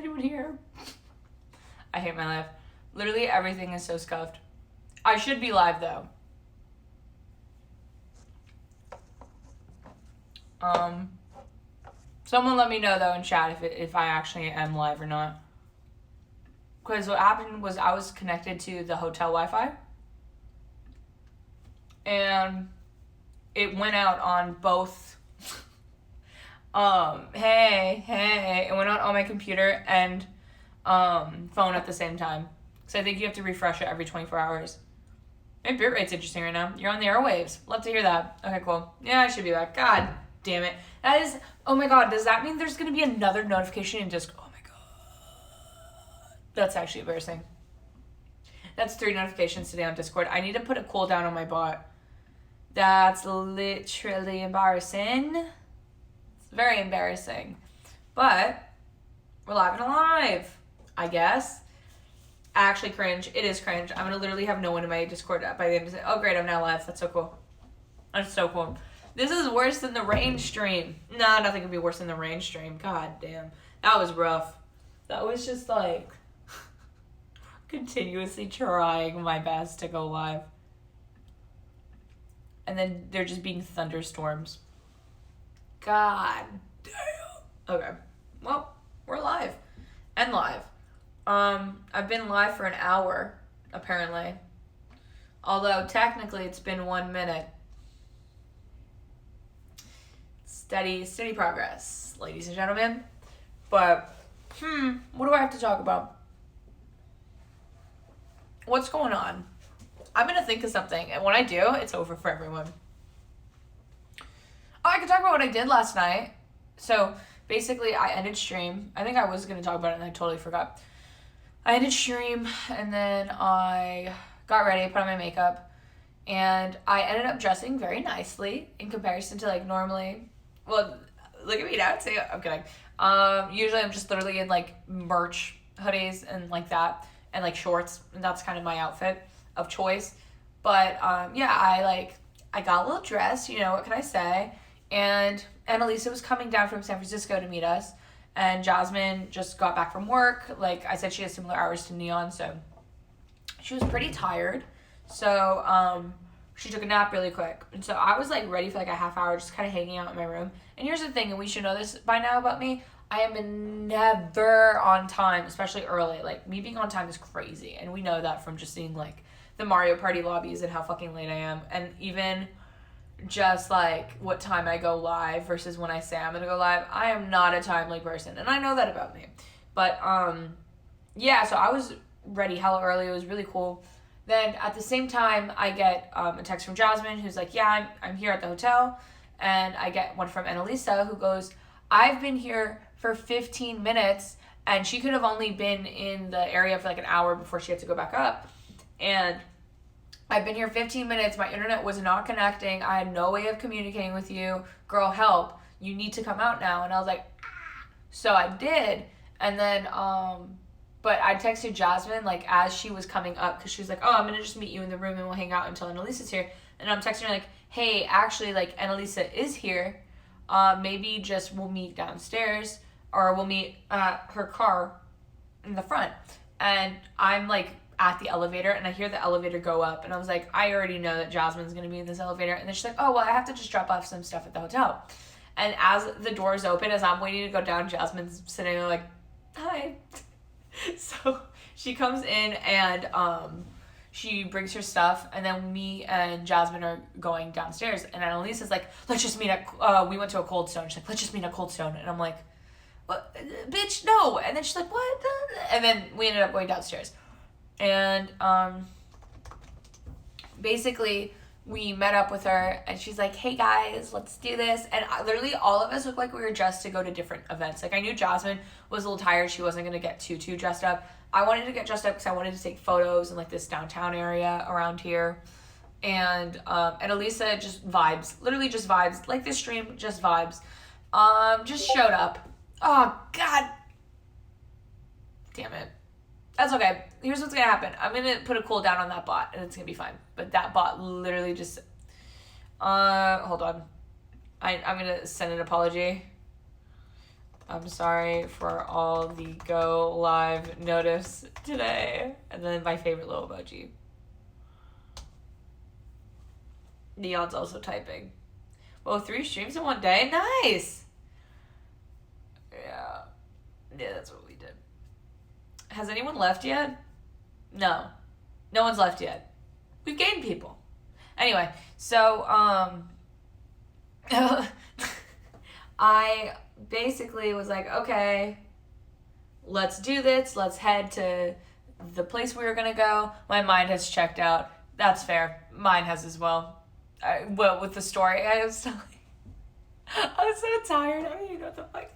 anyone here? I hate my life. Literally everything is so scuffed. I should be live though. Someone let me know though in chat if I actually am live or not. Because what happened was I was connected to the hotel Wi-Fi. And it went out on both. Hey. It went out on my computer and phone at the same time. So I think you have to refresh it every 24 hours. My bit rate's interesting right now. You're on the airwaves. Love to hear that. Okay, cool. Yeah, I should be back. God damn it. That is, oh my God, does that mean there's going to be another notification in Discord? Oh my God. That's actually embarrassing. That's 3 notifications today on Discord. I need to put a cooldown on my bot. That's literally embarrassing. It's very embarrassing. But we're live and alive, I guess. Actually cringe. It is cringe. I'm going to literally have no one in my Discord by the end of the day. Oh, great. I'm now live. That's so cool. That's so cool. This is worse than the rain stream. Nah, nothing could be worse than the rain stream. God damn. That was rough. That was just like continuously trying my best to go live. And then there just being thunderstorms. God damn. Okay. Well, we're live. And live. I've been live for an hour, apparently. Although, technically, it's been 1 minute. Steady progress, ladies and gentlemen. But, what do I have to talk about? What's going on? I'm going to think of something, and when I do, it's over for everyone. Oh, I can talk about what I did last night. So, basically, I ended stream. I think I was going to talk about it, and I totally forgot. I ended stream, and then I got ready, put on my makeup, and I ended up dressing very nicely in comparison to, like, normally. Well, look at me now. I'm kidding. Usually I'm just literally in, like, merch hoodies and, like, that, and, like, shorts, and that's kind of my outfit of choice. But, yeah, I got a little dress, you know, what can I say? And Annalisa was coming down from San Francisco to meet us. And Jasmine just got back from work. Like I said, she has similar hours to Neon, so she was pretty tired. So she took a nap really quick. And so I was like ready for like a half hour, just kind of hanging out in my room. And here's the thing, and we should know this by now about me. I am never on time, especially early. Like, me being on time is crazy. And we know that from just seeing like the Mario Party lobbies and how fucking late I am. And even just like what time I go live versus when I say I'm gonna go live, I am not a timely person, and I know that about me. But yeah, so I was ready hella early. It was really cool. Then at the same time, I get a text from Jasmine who's like, yeah, I'm here at the hotel. And I get one from Annalisa who goes, I've been here for 15 minutes, and she could have only been in the area for like an hour before she had to go back up. And I've been here 15 minutes. My internet was not connecting. I had no way of communicating with you. Girl, help. You need to come out now. And I was like, ah. So I did. And then, but I texted Jasmine, like, as she was coming up, because she was like, oh, I'm going to just meet you in the room and we'll hang out until Annalisa's here. And I'm texting her like, hey, actually, like, Annalisa is here. Maybe just we'll meet downstairs, or we'll meet at her car in the front. And I'm like, at the elevator, and I hear the elevator go up, and I was like, I already know that Jasmine's gonna be in this elevator. And then she's like, oh, well, I have to just drop off some stuff at the hotel. And as the doors open, as I'm waiting to go down, Jasmine's sitting there like, hi. So she comes in, and she brings her stuff, and then me and Jasmine are going downstairs, and Annalisa's like, let's just meet at, we went to a Cold Stone. She's like, let's just meet at Cold Stone. And I'm like, what? Bitch, no. And then she's like, what? And then we ended up going downstairs. And basically we met up with her, and she's like, hey guys, let's do this. And literally all of us looked like we were dressed to go to different events. Like, I knew Jasmine was a little tired. She wasn't going to get too dressed up. I wanted to get dressed up because I wanted to take photos in like this downtown area around here. And Elisa just vibes, literally just vibes, like this stream, just vibes. Just showed up. Oh God damn it. That's okay. Here's what's gonna happen. I'm gonna put a cooldown on that bot, and it's gonna be fine. But that bot literally just, hold on. I'm gonna send an apology. I'm sorry for all the go live notice today. And then my favorite little emoji. Neon's also typing. Whoa, 3 streams in one day? Nice! Yeah. Yeah, that's what we did. Has anyone left yet? No. No one's left yet. We've gained people. Anyway, so, I basically was like, okay, let's do this. Let's head to the place we were going to go. My mind has checked out. That's fair. Mine has as well. Well, with the story I was telling. I'm so tired. I don't even know what the fuck to talk about.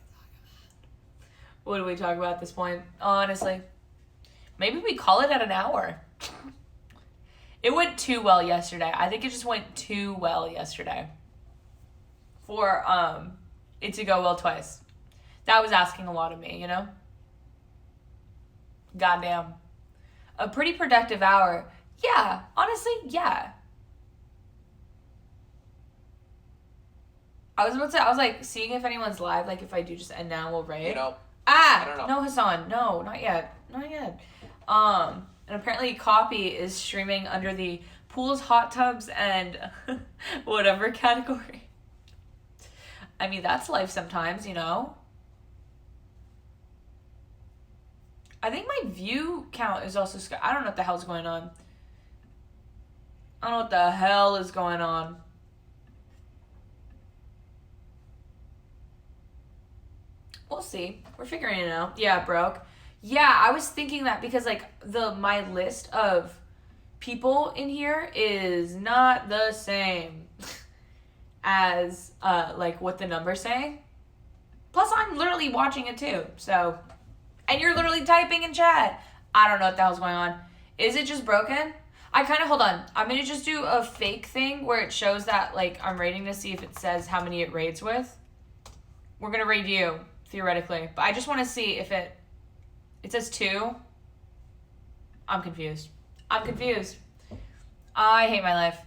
What do we talk about at this point? Honestly. Maybe we call it at an hour. It went too well yesterday. I think it just went too well yesterday. For it to go well twice. That was asking a lot of me, you know? Goddamn. A pretty productive hour. Yeah, honestly, yeah. I was about to say, I was like, seeing if anyone's live, like if I do just end now, we'll raid. You know, I don't know. No, Hassan, no, not yet. Not yet. And apparently Copy is streaming under the pools, hot tubs, and whatever category. I mean, that's life sometimes, you know? I think my view count is also... I don't know what the hell's going on. I don't know what the hell is going on. We'll see. We're figuring it out. Yeah, it broke. Yeah, I was thinking that because, like, my list of people in here is not the same as, like, what the number's saying. Plus, I'm literally watching it, too. So, and you're literally typing in chat. I don't know what the hell's going on. Is it just broken? Hold on. I'm going to just do a fake thing where it shows that, like, I'm rating to see if it says how many it rates with. We're going to rate you, theoretically. But I just want to see if it says 2. I'm confused. I hate my life.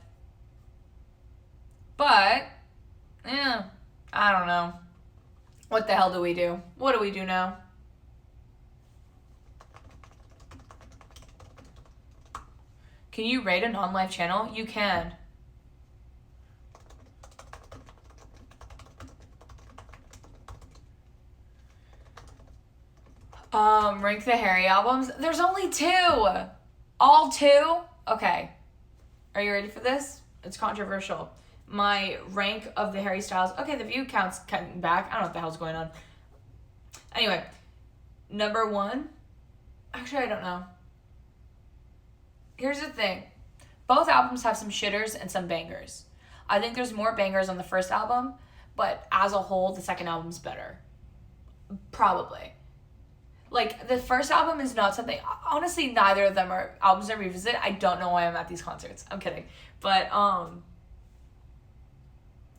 But, yeah, I don't know. What the hell do we do? What do we do now? Can you rate a non-live channel? You can. Rank the Harry albums. There's only 2. All 2? Okay. Are you ready for this? It's controversial. My rank of the Harry Styles. Okay, the view count's cutting back. I don't know what the hell's going on. Anyway. Number 1. Actually, I don't know. Here's the thing. Both albums have some shitters and some bangers. I think there's more bangers on the first album, but as a whole, the second album's better. Probably. Like, the first album is not something... Honestly, neither of them are albums I revisit. I don't know why I'm at these concerts. I'm kidding. But,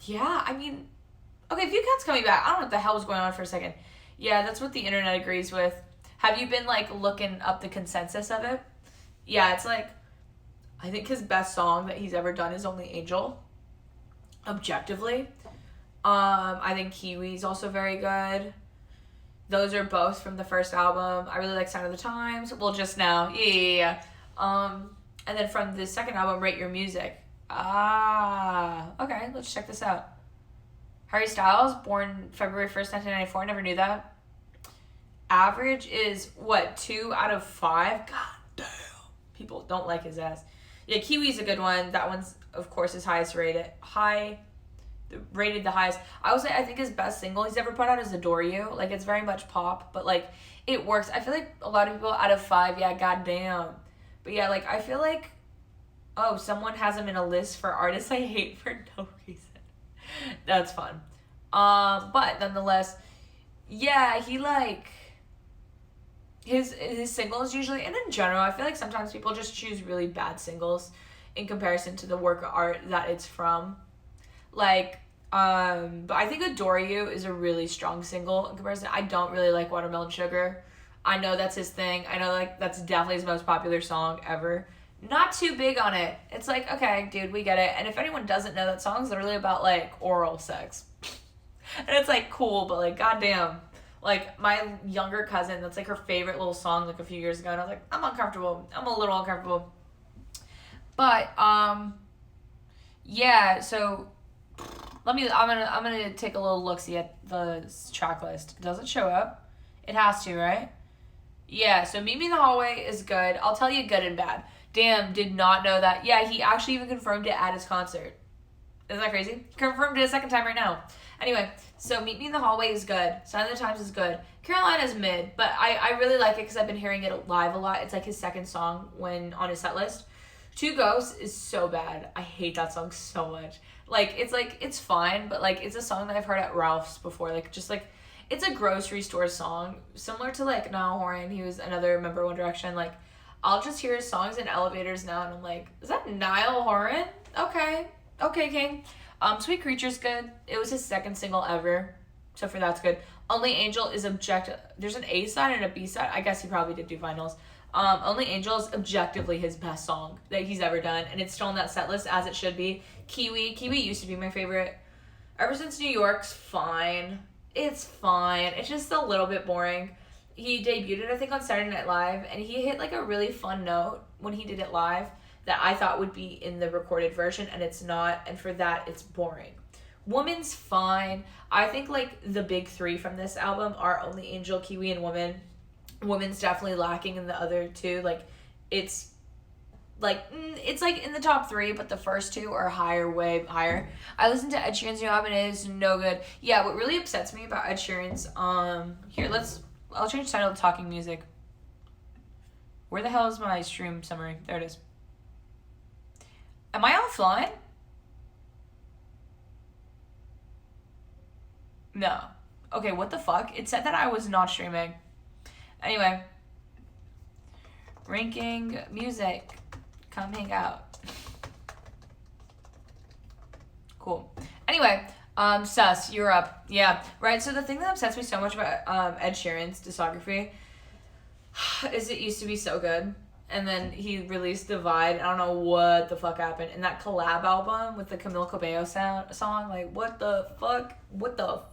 yeah, I mean... Okay, view count's coming back. I don't know what the hell was going on for a second. Yeah, that's what the internet agrees with. Have you been, like, looking up the consensus of it? Yeah, it's like... I think his best song that he's ever done is Only Angel. Objectively. I think Kiwi's also very good. Those are both from the first album. I really like Sign of the Times. Well, just now. Yeah. And then from the second album, Rate Your Music. Okay, let's check this out. Harry Styles, born February 1st, 1994. Never knew that. Average is, 2 out of 5? God damn. People don't like his ass. Yeah, Kiwi's a good one. That one's, of course, his highest rated. Rated the highest. I would say I think his best single he's ever put out is Adore You. Like, it's very much pop, but, like, it works. I feel like a lot of people out of 5, yeah, goddamn. But, yeah, like, I feel like, someone has him in a list for artists I hate for no reason. That's fun. But, nonetheless, yeah, he, like, his singles usually, and in general, I feel like sometimes people just choose really bad singles in comparison to the work of art that it's from. Like, but I think Adore You is a really strong single in comparison. I don't really like Watermelon Sugar. I know that's his thing. I know, like, that's definitely his most popular song ever. Not too big on it. It's like, okay, dude, we get it. And if anyone doesn't know, that song's literally about, like, oral sex. And it's, like, cool, but, like, goddamn. Like, my younger cousin, that's, like, her favorite little song, like, a few years ago. And I was like, I'm uncomfortable. I'm a little uncomfortable. But, yeah, so I'm gonna take a little look-see at the track list. Does it show up? It has to, right? Yeah, so Meet Me in the Hallway is good. I'll tell you good and bad. Damn, did not know that. Yeah, he actually even confirmed it at his concert. Isn't that crazy? Confirmed it a second time right now. Anyway, so Meet Me in the Hallway is good. Sign of the Times is good. Carolina's mid, but I really like it because I've been hearing it live a lot. It's like his second song when on his set list. Two Ghosts is so bad. I hate that song so much. Like, it's fine, but, like, it's a song that I've heard at Ralph's before. Like, just, like, it's a grocery store song. Similar to, like, Niall Horan. He was another member of One Direction. Like, I'll just hear his songs in elevators now, and I'm like, is that Niall Horan? Okay, King. Sweet Creature's good. It was his second single ever, so for that's good. Only Angel is objective. There's an A side and a B side. I guess he probably did do vinyls. Only Angel is objectively his best song that he's ever done, and it's still on that set list as it should be. Kiwi used to be my favorite. Ever Since New York's fine. It's fine. It's just a little bit boring. He debuted, I think, on Saturday Night Live, and he hit, like, a really fun note when he did it live that I thought would be in the recorded version, and it's not, and for that, it's boring. Woman's fine. I think, like, the big three from this album are Only Angel, Kiwi, and Woman. Woman's definitely lacking in the other two. Like, it's like in the top three, but the first two are higher, way higher. I listened to Ed Sheeran's new album, and it is no good. Yeah, what really upsets me about Ed Sheeran's, I'll change the title to Talking Music. Where the hell is my stream summary? There it is. Am I offline? No. Okay, what the fuck? It said that I was not streaming. Anyway. Ranking music. Come hang out. Cool. Anyway, Sus, you're up. Yeah, right. So the thing that upsets me so much about Ed Sheeran's discography is it used to be so good, and then he released Divide. I don't know what the fuck happened. And that collab album with the Camille Cabello song, like, what the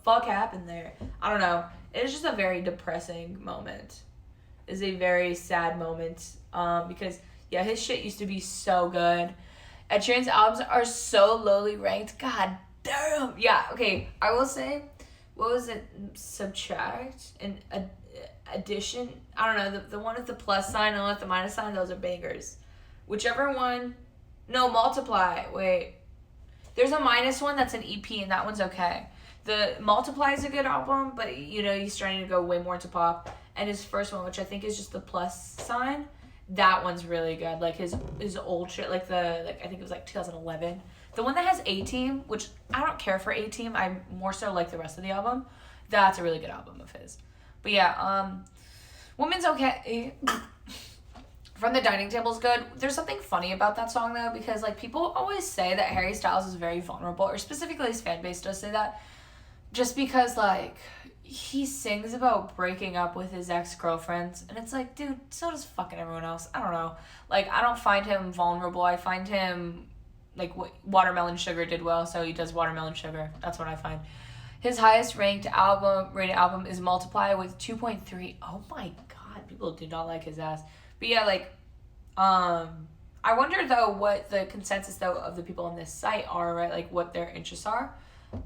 fuck happened there? I don't know. It was just a very depressing moment. It's a very sad moment, because, yeah, his shit used to be so good. Ed Sheeran's albums are so lowly ranked. God damn. Yeah, okay. I will say, what was it? Subtract and addition. I don't know. The one with the plus sign and the one with the minus sign, those are bangers. Whichever one. No, Multiply. Wait. There's a minus one that's an EP, and that one's okay. The Multiply is a good album, but, you know, he's starting to go way more into pop. And his first one, which I think is just the plus sign, that one's really good. Like, his old shit, I think it was, 2011. The one that has A-Team, which I don't care for A-Team. I more so like the rest of the album. That's a really good album of his. But, yeah, Woman's okay. From the Dining Table's good. There's something funny about that song, though, because, like, people always say that Harry Styles is very vulnerable, or specifically his fan base does say that, just because, like, he sings about breaking up with his ex-girlfriends, and it's like, dude, so does fucking everyone else. I don't know. Like, I don't find him vulnerable. I find him, like, Watermelon Sugar did well, so he does Watermelon Sugar. That's what I find. His highest rated album is Multiply with 2.3. Oh my god, people do not like his ass. But yeah, like, I wonder, though, what the consensus, though, of the people on this site are, right? Like, what their interests are.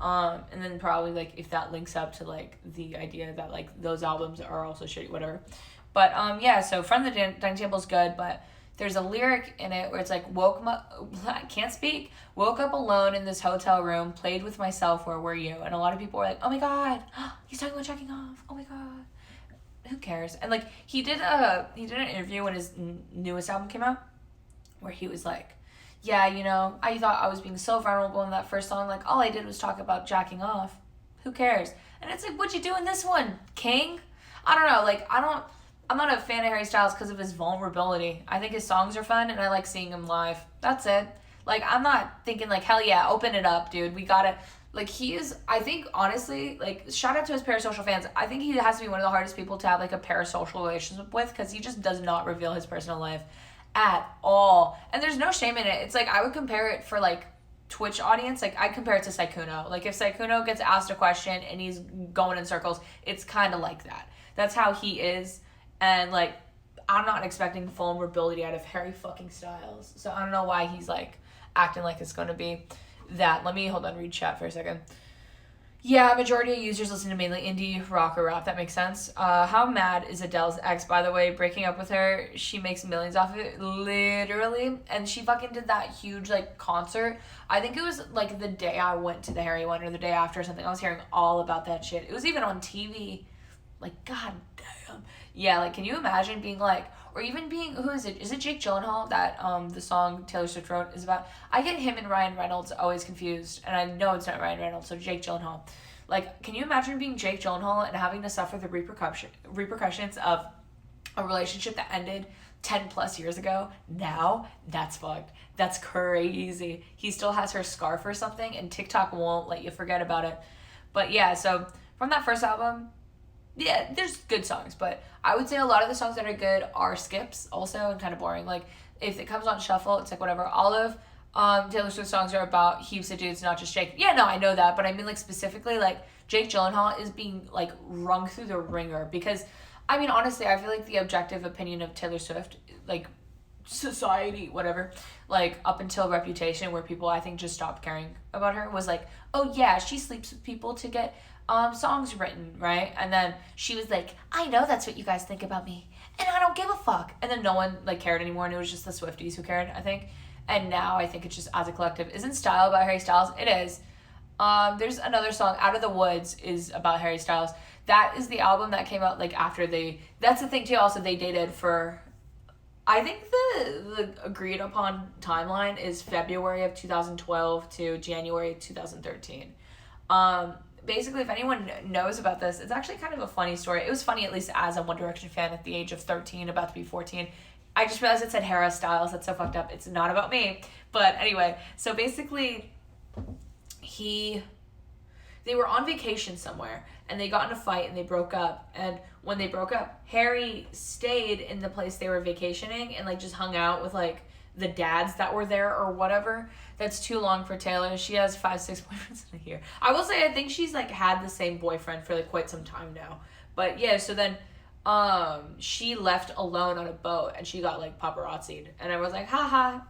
And then probably, like, if that links up to, like, the idea that, like, those albums are also shitty, whatever. But, yeah, so From the Dining Table is good, but there's a lyric in it where it's like, I can't speak, woke up alone in this hotel room, played with myself, where were you? And a lot of people were like, oh my god, he's talking about checking off, oh my god. Who cares? And, like, he did an interview when his newest album came out, where he was like, yeah, you know, I thought I was being so vulnerable in that first song. Like, all I did was talk about jacking off. Who cares? And it's like, what'd you do in this one, King? I don't know. Like, I'm not a fan of Harry Styles because of his vulnerability. I think his songs are fun, and I like seeing him live. That's it. Like, I'm not thinking, like, hell yeah, open it up, dude. We gotta, like, he is, I think, honestly, like, shout out to his parasocial fans. I think he has to be one of the hardest people to have, like, a parasocial relationship with, because he just does not reveal his personal life at all. And there's no shame in it. It's like, I would compare it for, like, Twitch audience, like, I compare it to Sykkuno. Like, if Sykkuno gets asked a question and he's going in circles, it's kind of like that. That's how he is. And, like, I'm not expecting vulnerability out of Harry fucking Styles. So I don't know why he's, like, acting like it's going to be that. Let me, hold on, read chat for a second. Yeah, majority of users listen to mainly indie, rock, or rap. That makes sense. How mad is Adele's ex, by the way? Breaking up with her, she makes millions off of it, literally. And she fucking did that huge, like, concert. I think it was, like, the day I went to the Harry one or the day after or something. I was hearing all about that shit. It was even on TV. Like, god damn. Yeah, like, can you imagine being, like, or even being, who is it? Is it Jake Gyllenhaal that the song Taylor Swift wrote is about? I get him and Ryan Reynolds always confused, and I know it's not Ryan Reynolds, so Jake Gyllenhaal. Like, can you imagine being Jake Gyllenhaal and having to suffer the repercussions of a relationship that ended 10 plus years ago? Now, that's fucked. That's crazy. He still has her scarf or something, and TikTok won't let you forget about it. But yeah, so from that first album, yeah, there's good songs, but I would say a lot of the songs that are good are skips also and kind of boring. Like, if it comes on shuffle, it's like whatever. All of Taylor Swift songs are about heaps of dudes, not just Jake. Yeah, no, I know that, but I mean, like, specifically, like, Jake Gyllenhaal is being, like, wrung through the ringer because, I mean, honestly, I feel like the objective opinion of Taylor Swift, like, society, whatever, like, up until Reputation, where people, I think, just stopped caring about her, was like, oh, yeah, she sleeps with people to get songs written, right? And then she was like, I know that's what you guys think about me, and I don't give a fuck. And then no one, like, cared anymore, and it was just the Swifties who cared, I think. And now I think it's just as a collective. Isn't Style about Harry Styles? It is. There's another song, Out of the Woods, is about Harry Styles. That is the album that came out, like, after they, that's the thing too, also they dated for, I think the agreed upon timeline is February of 2012 to January 2013. Basically, if anyone knows about this, it's actually kind of a funny story. It was funny, at least as a One Direction fan at the age of 13, about to be 14. I just realized it said Harry Styles. That's so fucked up. It's not about me. But anyway, so basically, they were on vacation somewhere, and they got in a fight, and they broke up. And when they broke up, Harry stayed in the place they were vacationing and, like, just hung out with, like, the dads that were there or whatever. That's too long for Taylor. She has 5-6 boyfriends in a year. I will say, I think she's, like, had the same boyfriend for, like, quite some time now. But yeah, so then she left alone on a boat, and she got, like, paparazzi'd, and I was like, haha.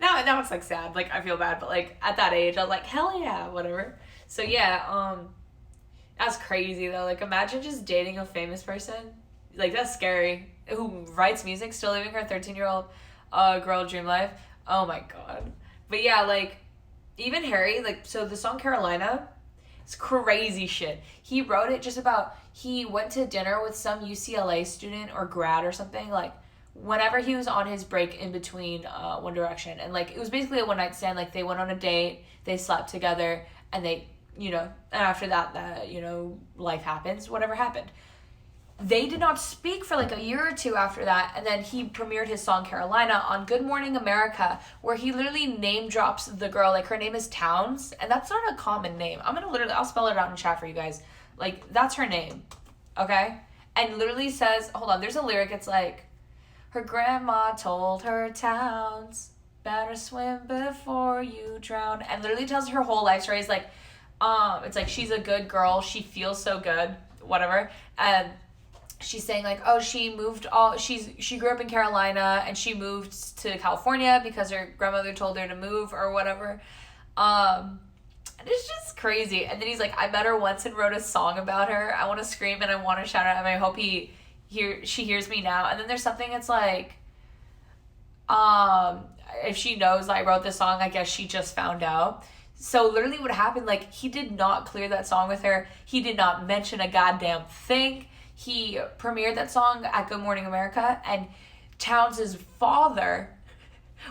now it's, like, sad, like, I feel bad, but, like, at that age I was like, hell yeah, whatever. So yeah, that's crazy though. Like, imagine just dating a famous person. Like, that's scary. Who writes music, still living her 13-year-old girl dream life. Oh my god. But yeah, like, even Harry, like, so the song Carolina, it's crazy shit. He wrote it just about, he went to dinner with some UCLA student or grad or something, like, whenever he was on his break in between One Direction. And, like, it was basically a one-night stand. Like, they went on a date, they slept together, and they, you know, and after that, you know, life happens, whatever happened. They did not speak for like a year or two after that, and then he premiered his song Carolina on Good Morning America, where he literally name drops the girl. Like, her name is Towns, and that's not a common name. I'll spell it out in chat for you guys. Like, that's her name, okay? And literally says, hold on, there's a lyric, it's like, her grandma told her Towns, better swim before you drown, and literally tells her whole life story. It's like, she's a good girl, she feels so good, whatever, and she's saying, like, oh, she grew up in Carolina, and she moved to California because her grandmother told her to move or whatever. And it's just crazy. And then he's like, I met her once and wrote a song about her. I want to scream and I want to shout out, and I hope she hears me now. And then there's something that's like, if she knows I wrote this song, I guess she just found out. So literally what happened, like, he did not clear that song with her. He did not mention a goddamn thing. He premiered that song at Good Morning America, and Towns' father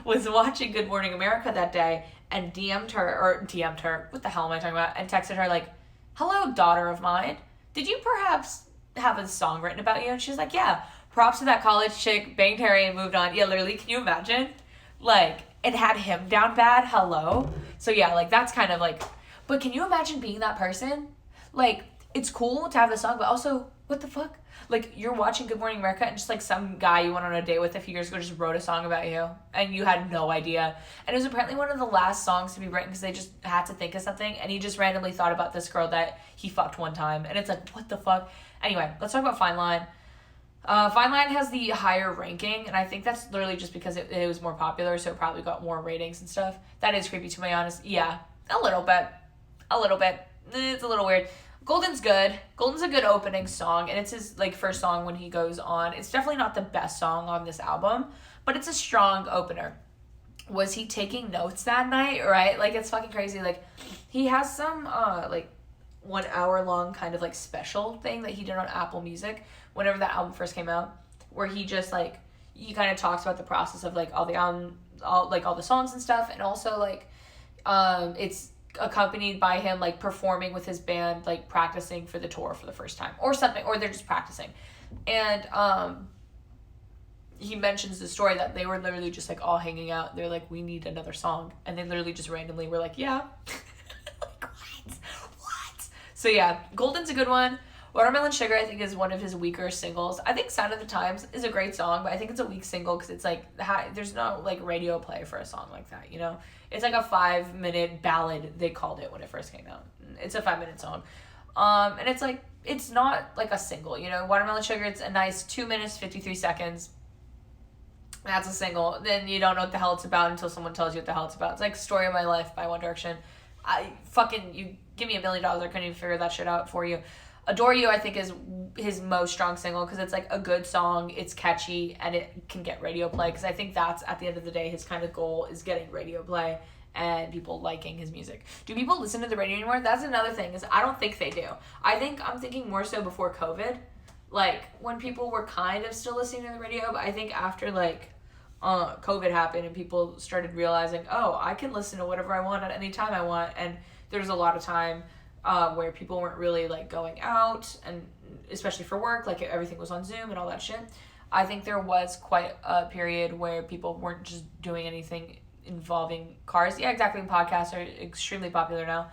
was watching Good Morning America that day and DM'd her, what the hell am I talking about, and texted her, like, hello, daughter of mine, did you perhaps have a song written about you? And she's like, yeah, props to that college chick, banged Harry and moved on. Yeah, literally, can you imagine? Like, it had him down bad, hello? So yeah, like, that's kind of like, but can you imagine being that person? Like, it's cool to have the song, but also, what the fuck? Like, you're watching Good Morning America and just, like, some guy you went on a date with a few years ago just wrote a song about you and you had no idea. And it was apparently one of the last songs to be written because they just had to think of something, and he just randomly thought about this girl that he fucked one time. And it's like, what the fuck? Anyway, let's talk about Fine Line. Fine Line has the higher ranking, and I think that's literally just because it was more popular, so it probably got more ratings and stuff. That is creepy, to be honest. Yeah, a little bit. It's a little weird. Golden's good. Golden's a good opening song, and it's his, like, first song when he goes on. It's definitely not the best song on this album, but it's a strong opener. Was he taking notes that night, right? Like, it's fucking crazy. Like, he has some, like, 1 hour long kind of, like, special thing that he did on Apple Music whenever that album first came out, where he just, like, he kind of talks about the process of, like, all the songs and stuff, and also, like, it's accompanied by him, like, performing with his band, like, practicing for the tour for the first time or something, or they're just practicing. And he mentions the story that they were literally just, like, all hanging out. They're like, we need another song, and they literally just randomly were like, yeah. Like, what? So yeah, Golden's a good one. Watermelon Sugar, I think, is one of his weaker singles. I think Sign of the Times is a great song, but I think it's a weak single because it's like, there's no, like, radio play for a song like that, you know? It's like a 5-minute ballad, they called it when it first came out. It's a 5-minute song. And it's like, it's not like a single, you know? Watermelon Sugar, it's a nice 2 minutes, 53 seconds. That's a single. Then you don't know what the hell it's about until someone tells you what the hell it's about. It's like Story of My Life by One Direction. You give me $1 million, I couldn't even figure that shit out for you. Adore You, I think, is his most strong single because it's, like, a good song, it's catchy, and it can get radio play, because I think that's, at the end of the day, his kind of goal is getting radio play and people liking his music. Do people listen to the radio anymore? That's another thing, is I don't think they do. I'm thinking more so before COVID, like, when people were kind of still listening to the radio, but I think after, like, COVID happened and people started realizing, oh, I can listen to whatever I want at any time I want, and there's a lot of time where people weren't really, like, going out, and especially for work, like, everything was on Zoom and all that shit. I think there was quite a period where people weren't just doing anything involving cars. Yeah, exactly. Podcasts are extremely popular now.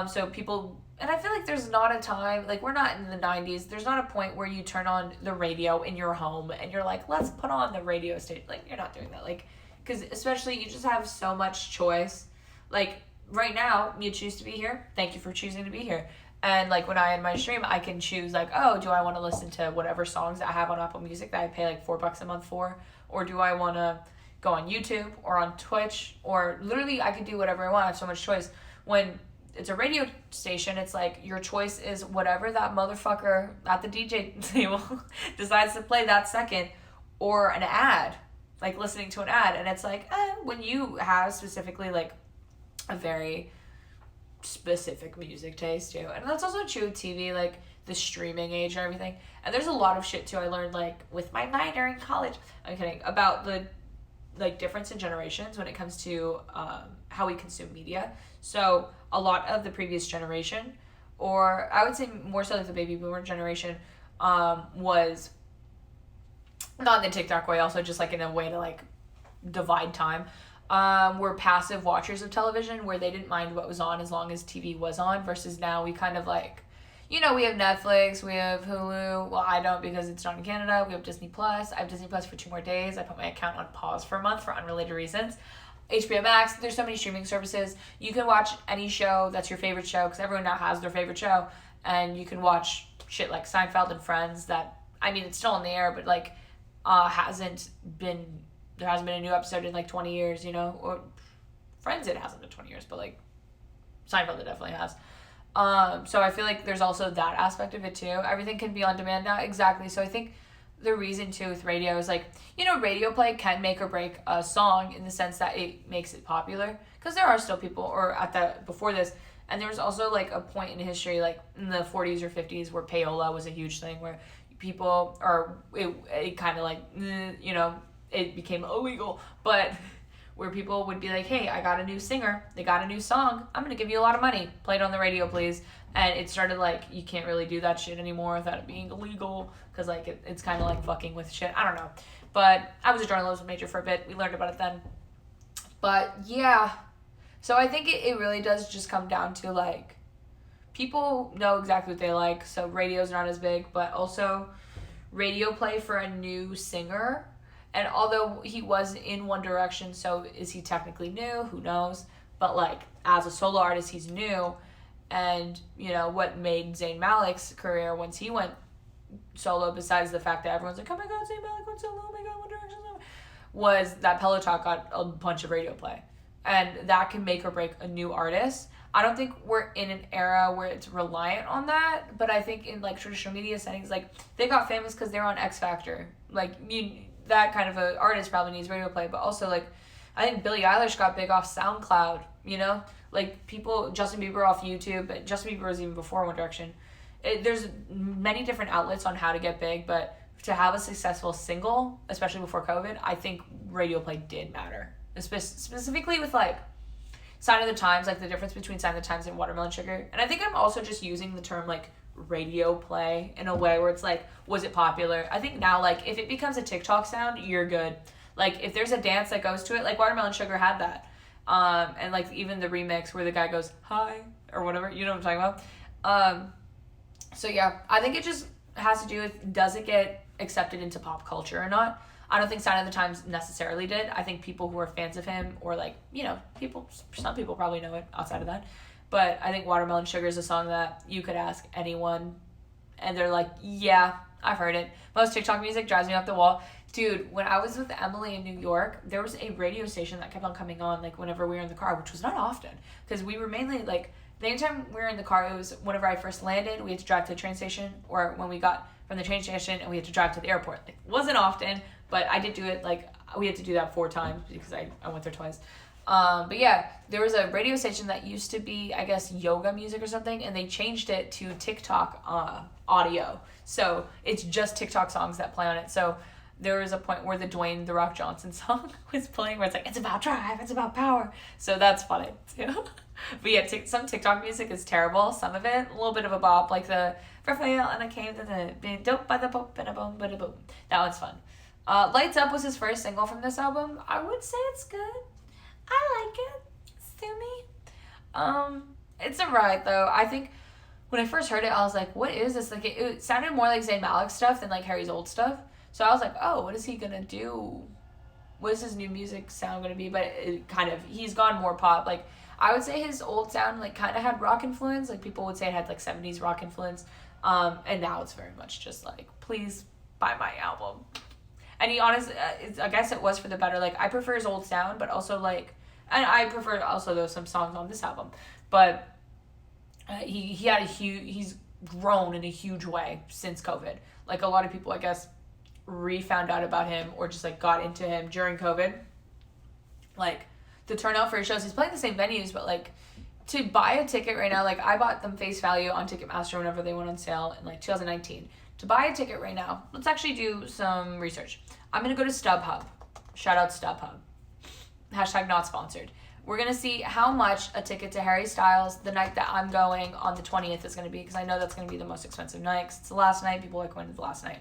So people, and I feel like there's not a time, like, we're not in the 90s, there's not a point where you turn on the radio in your home and you're like, let's put on the radio station. Like, you're not doing that. Like, because especially you just have so much choice. Like, right now, you choose to be here. Thank you for choosing to be here. And, like, when I end my stream, I can choose, like, oh, do I want to listen to whatever songs I have on Apple Music that I pay, like, $4 a month for? Or do I want to go on YouTube or on Twitch? Or literally, I could do whatever I want. I have so much choice. When it's a radio station, it's like your choice is whatever that motherfucker at the DJ table decides to play that second, or an ad, like listening to an ad. And it's like, when you have specifically, like, a very specific music taste too, and that's also true with TV, like the streaming age and everything. And there's a lot of shit too I learned, like, with my minor in college, I'm kidding, about the, like, difference in generations when it comes to how we consume media. So a lot of the previous generation, or I would say more so like the baby boomer generation, was not in the TikTok way, also just, like, in a way to, like, divide time, were passive watchers of television, where they didn't mind what was on as long as TV was on, versus now we kind of, like, you know, we have Netflix, we have Hulu. Well, I don't, because it's not in Canada. We have Disney Plus. I have Disney Plus for 2 more days. I put my account on pause for a month for unrelated reasons. HBO Max, there's so many streaming services. You can watch any show that's your favorite show, because everyone now has their favorite show, and you can watch shit like Seinfeld and Friends that, I mean, it's still on the air, but, like, there hasn't been a new episode in, like, 20 years, you know? Or Friends, it hasn't been 20 years, but, like, Seinfeld, it definitely has. So I feel like there's also that aspect of it too. Everything can be on demand now. Exactly. So I think the reason too with radio is, like, you know, radio play can make or break a song in the sense that it makes it popular. Because there are still people, or before this, and there was also, like, a point in history, like in the 40s or 50s, where payola was a huge thing, where people, or it kind of, like, you know, it became illegal, but where people would be like, hey, I got a new singer, they got a new song, I'm gonna give you a lot of money, play it on the radio, please. And it started, like, you can't really do that shit anymore without it being illegal, because, like, it's kind of like fucking with shit. I don't know. But I was a journalism major for a bit. We learned about it then. But yeah, so I think it really does just come down to, like, people know exactly what they like, so radio's not as big, but also radio play for a new singer. And although he was in One Direction, so is he technically new? Who knows? But like as a solo artist, he's new. And you know what made Zayn Malik's career once he went solo, besides the fact that everyone's like, oh my god, Zayn Malik went solo, oh my god, One Direction, was that Pillow Talk got a bunch of radio play. And that can make or break a new artist. I don't think we're in an era where it's reliant on that, but I think in like traditional media settings, like they got famous because they're on X Factor. Like that kind of a artist probably needs radio play, but also like I think Billie Eilish got big off SoundCloud, you know? Like people, Justin Bieber off YouTube, but Justin Bieber was even before One Direction. There's many different outlets on how to get big, but to have a successful single, especially before COVID, I think radio play did matter. Specifically with like Sign of the Times, like the difference between Sign of the Times and Watermelon Sugar. And I think I'm also just using the term like radio play in a way where it's like, was it popular? I think now like if it becomes a TikTok sound, you're good. Like if there's a dance that goes to it, like Watermelon Sugar had that. And like even the remix where the guy goes, hi, or whatever, you know what I'm talking about? So yeah, I think it just has to do with, does it get accepted into pop culture or not? I don't think Sign of the Times necessarily did. I think people who are fans of him, or like, you know, some people probably know it outside of that. But I think Watermelon Sugar is a song that you could ask anyone and they're like, yeah, I've heard it. Most TikTok music drives me up the wall. Dude, when I was with Emily in New York, there was a radio station that kept on coming on, like whenever we were in the car, which was not often, because we were mainly like, the only time we were in the car, it was whenever I first landed, we had to drive to the train station, or when we got from the train station and we had to drive to the airport. Like, it wasn't often, but I did do it, like, we had to do that 4 times because I went there twice. But yeah, there was a radio station that used to be, I guess, yoga music or something, and they changed it to TikTok audio. So it's just TikTok songs that play on it. So there was a point where the Dwayne The Rock Johnson song was playing where it's like, it's about drive, it's about power. So that's funny too. But yeah, some TikTok music is terrible. Some of it, a little bit of a bop, like the Raphael and I came to the being dope by the pope and a boom, but a boom. That one's fun. Lights Up was his first single from this album. I would say it's good. I like it. Sue me. It's alright though. I think when I first heard it, I was like, what is this? Like it sounded more like Zayn Malik stuff than like Harry's old stuff. So I was like, oh, what is he gonna do? What is his new music sound gonna be? But it kind of, he's gone more pop. Like I would say his old sound like kind of had rock influence. Like people would say it had like 70s rock influence. And now it's very much just like, please buy my album. And he honestly, I guess it was for the better. Like I prefer his old sound, but also like, and I prefer also though some songs on this album. But he had he's grown in a huge way since COVID. Like a lot of people, I guess, found out about him or just like got into him during COVID. Like the turnout for his shows, he's playing the same venues, but like to buy a ticket right now, like I bought them face value on Ticketmaster whenever they went on sale in like 2019. To buy a ticket right now, let's actually do some research. I'm gonna go to StubHub. Shout out StubHub. Hashtag not sponsored. We're gonna see how much a ticket to Harry Styles the night that I'm going on the 20th is gonna be, because I know that's gonna be the most expensive night, because it's the last night. People like going to the last night.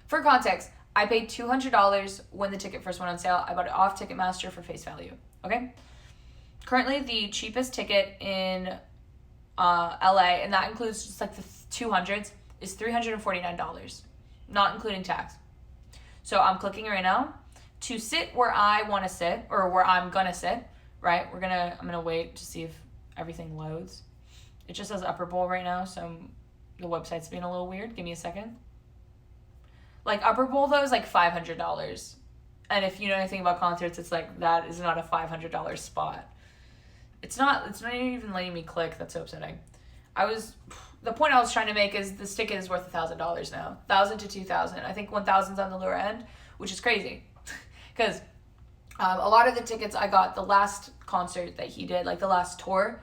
For context, I paid $200 when the ticket first went on sale. I bought it off Ticketmaster for face value. Okay. Currently, the cheapest ticket in LA, and that includes just like the 200s, is $349, not including tax. So I'm clicking right now to sit where I want to sit, or where I'm gonna sit. Right, I'm gonna wait to see if everything loads. It just says Upper Bowl right now, so the website's being a little weird. Give me a second. Like Upper Bowl though is like $500, and if you know anything about concerts, it's like that is not a $500 spot. It's not even letting me click. That's so upsetting. The point I was trying to make is this ticket is worth $1,000 now, $1,000 to $2,000. I think 1,000's on the lower end, which is crazy, because a lot of the tickets I got the last concert that he did, like the last tour,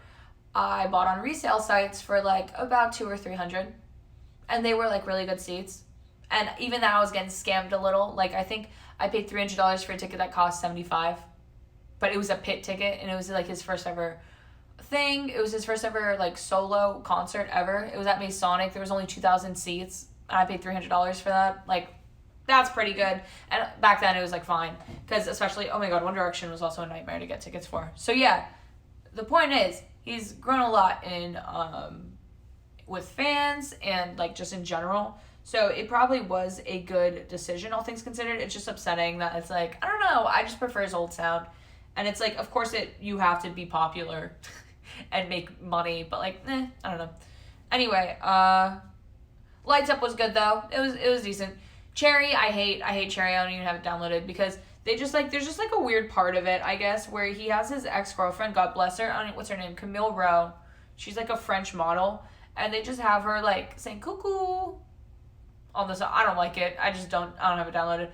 I bought on resale sites for like about $200 or $300, and they were like really good seats. And even that I was getting scammed a little. Like I think I paid $300 for a ticket that cost $75, but it was a pit ticket, and it was like his first ever thing. It was his first ever like solo concert ever. It was at Masonic. There was only 2,000 seats, and I paid $300 for that. Like that's pretty good. And back then it was like fine, because especially, oh my god, One Direction was also a nightmare to get tickets for. So yeah, the point is he's grown a lot in with fans and like just in general. So it probably was a good decision, all things considered. It's just upsetting that it's like, I don't know, I just prefer his old sound. And it's like, of course you have to be popular and make money, but like, I don't know. Anyway, Lights Up was good though. It was decent. Cherry, I hate Cherry. I don't even have it downloaded because they just like, there's just like a weird part of it, I guess, where he has his ex-girlfriend, God bless her, I don't know, what's her name? Camille Rowe. She's like a French model, and they just have her like saying cuckoo on the song. I don't like it. I don't have it downloaded.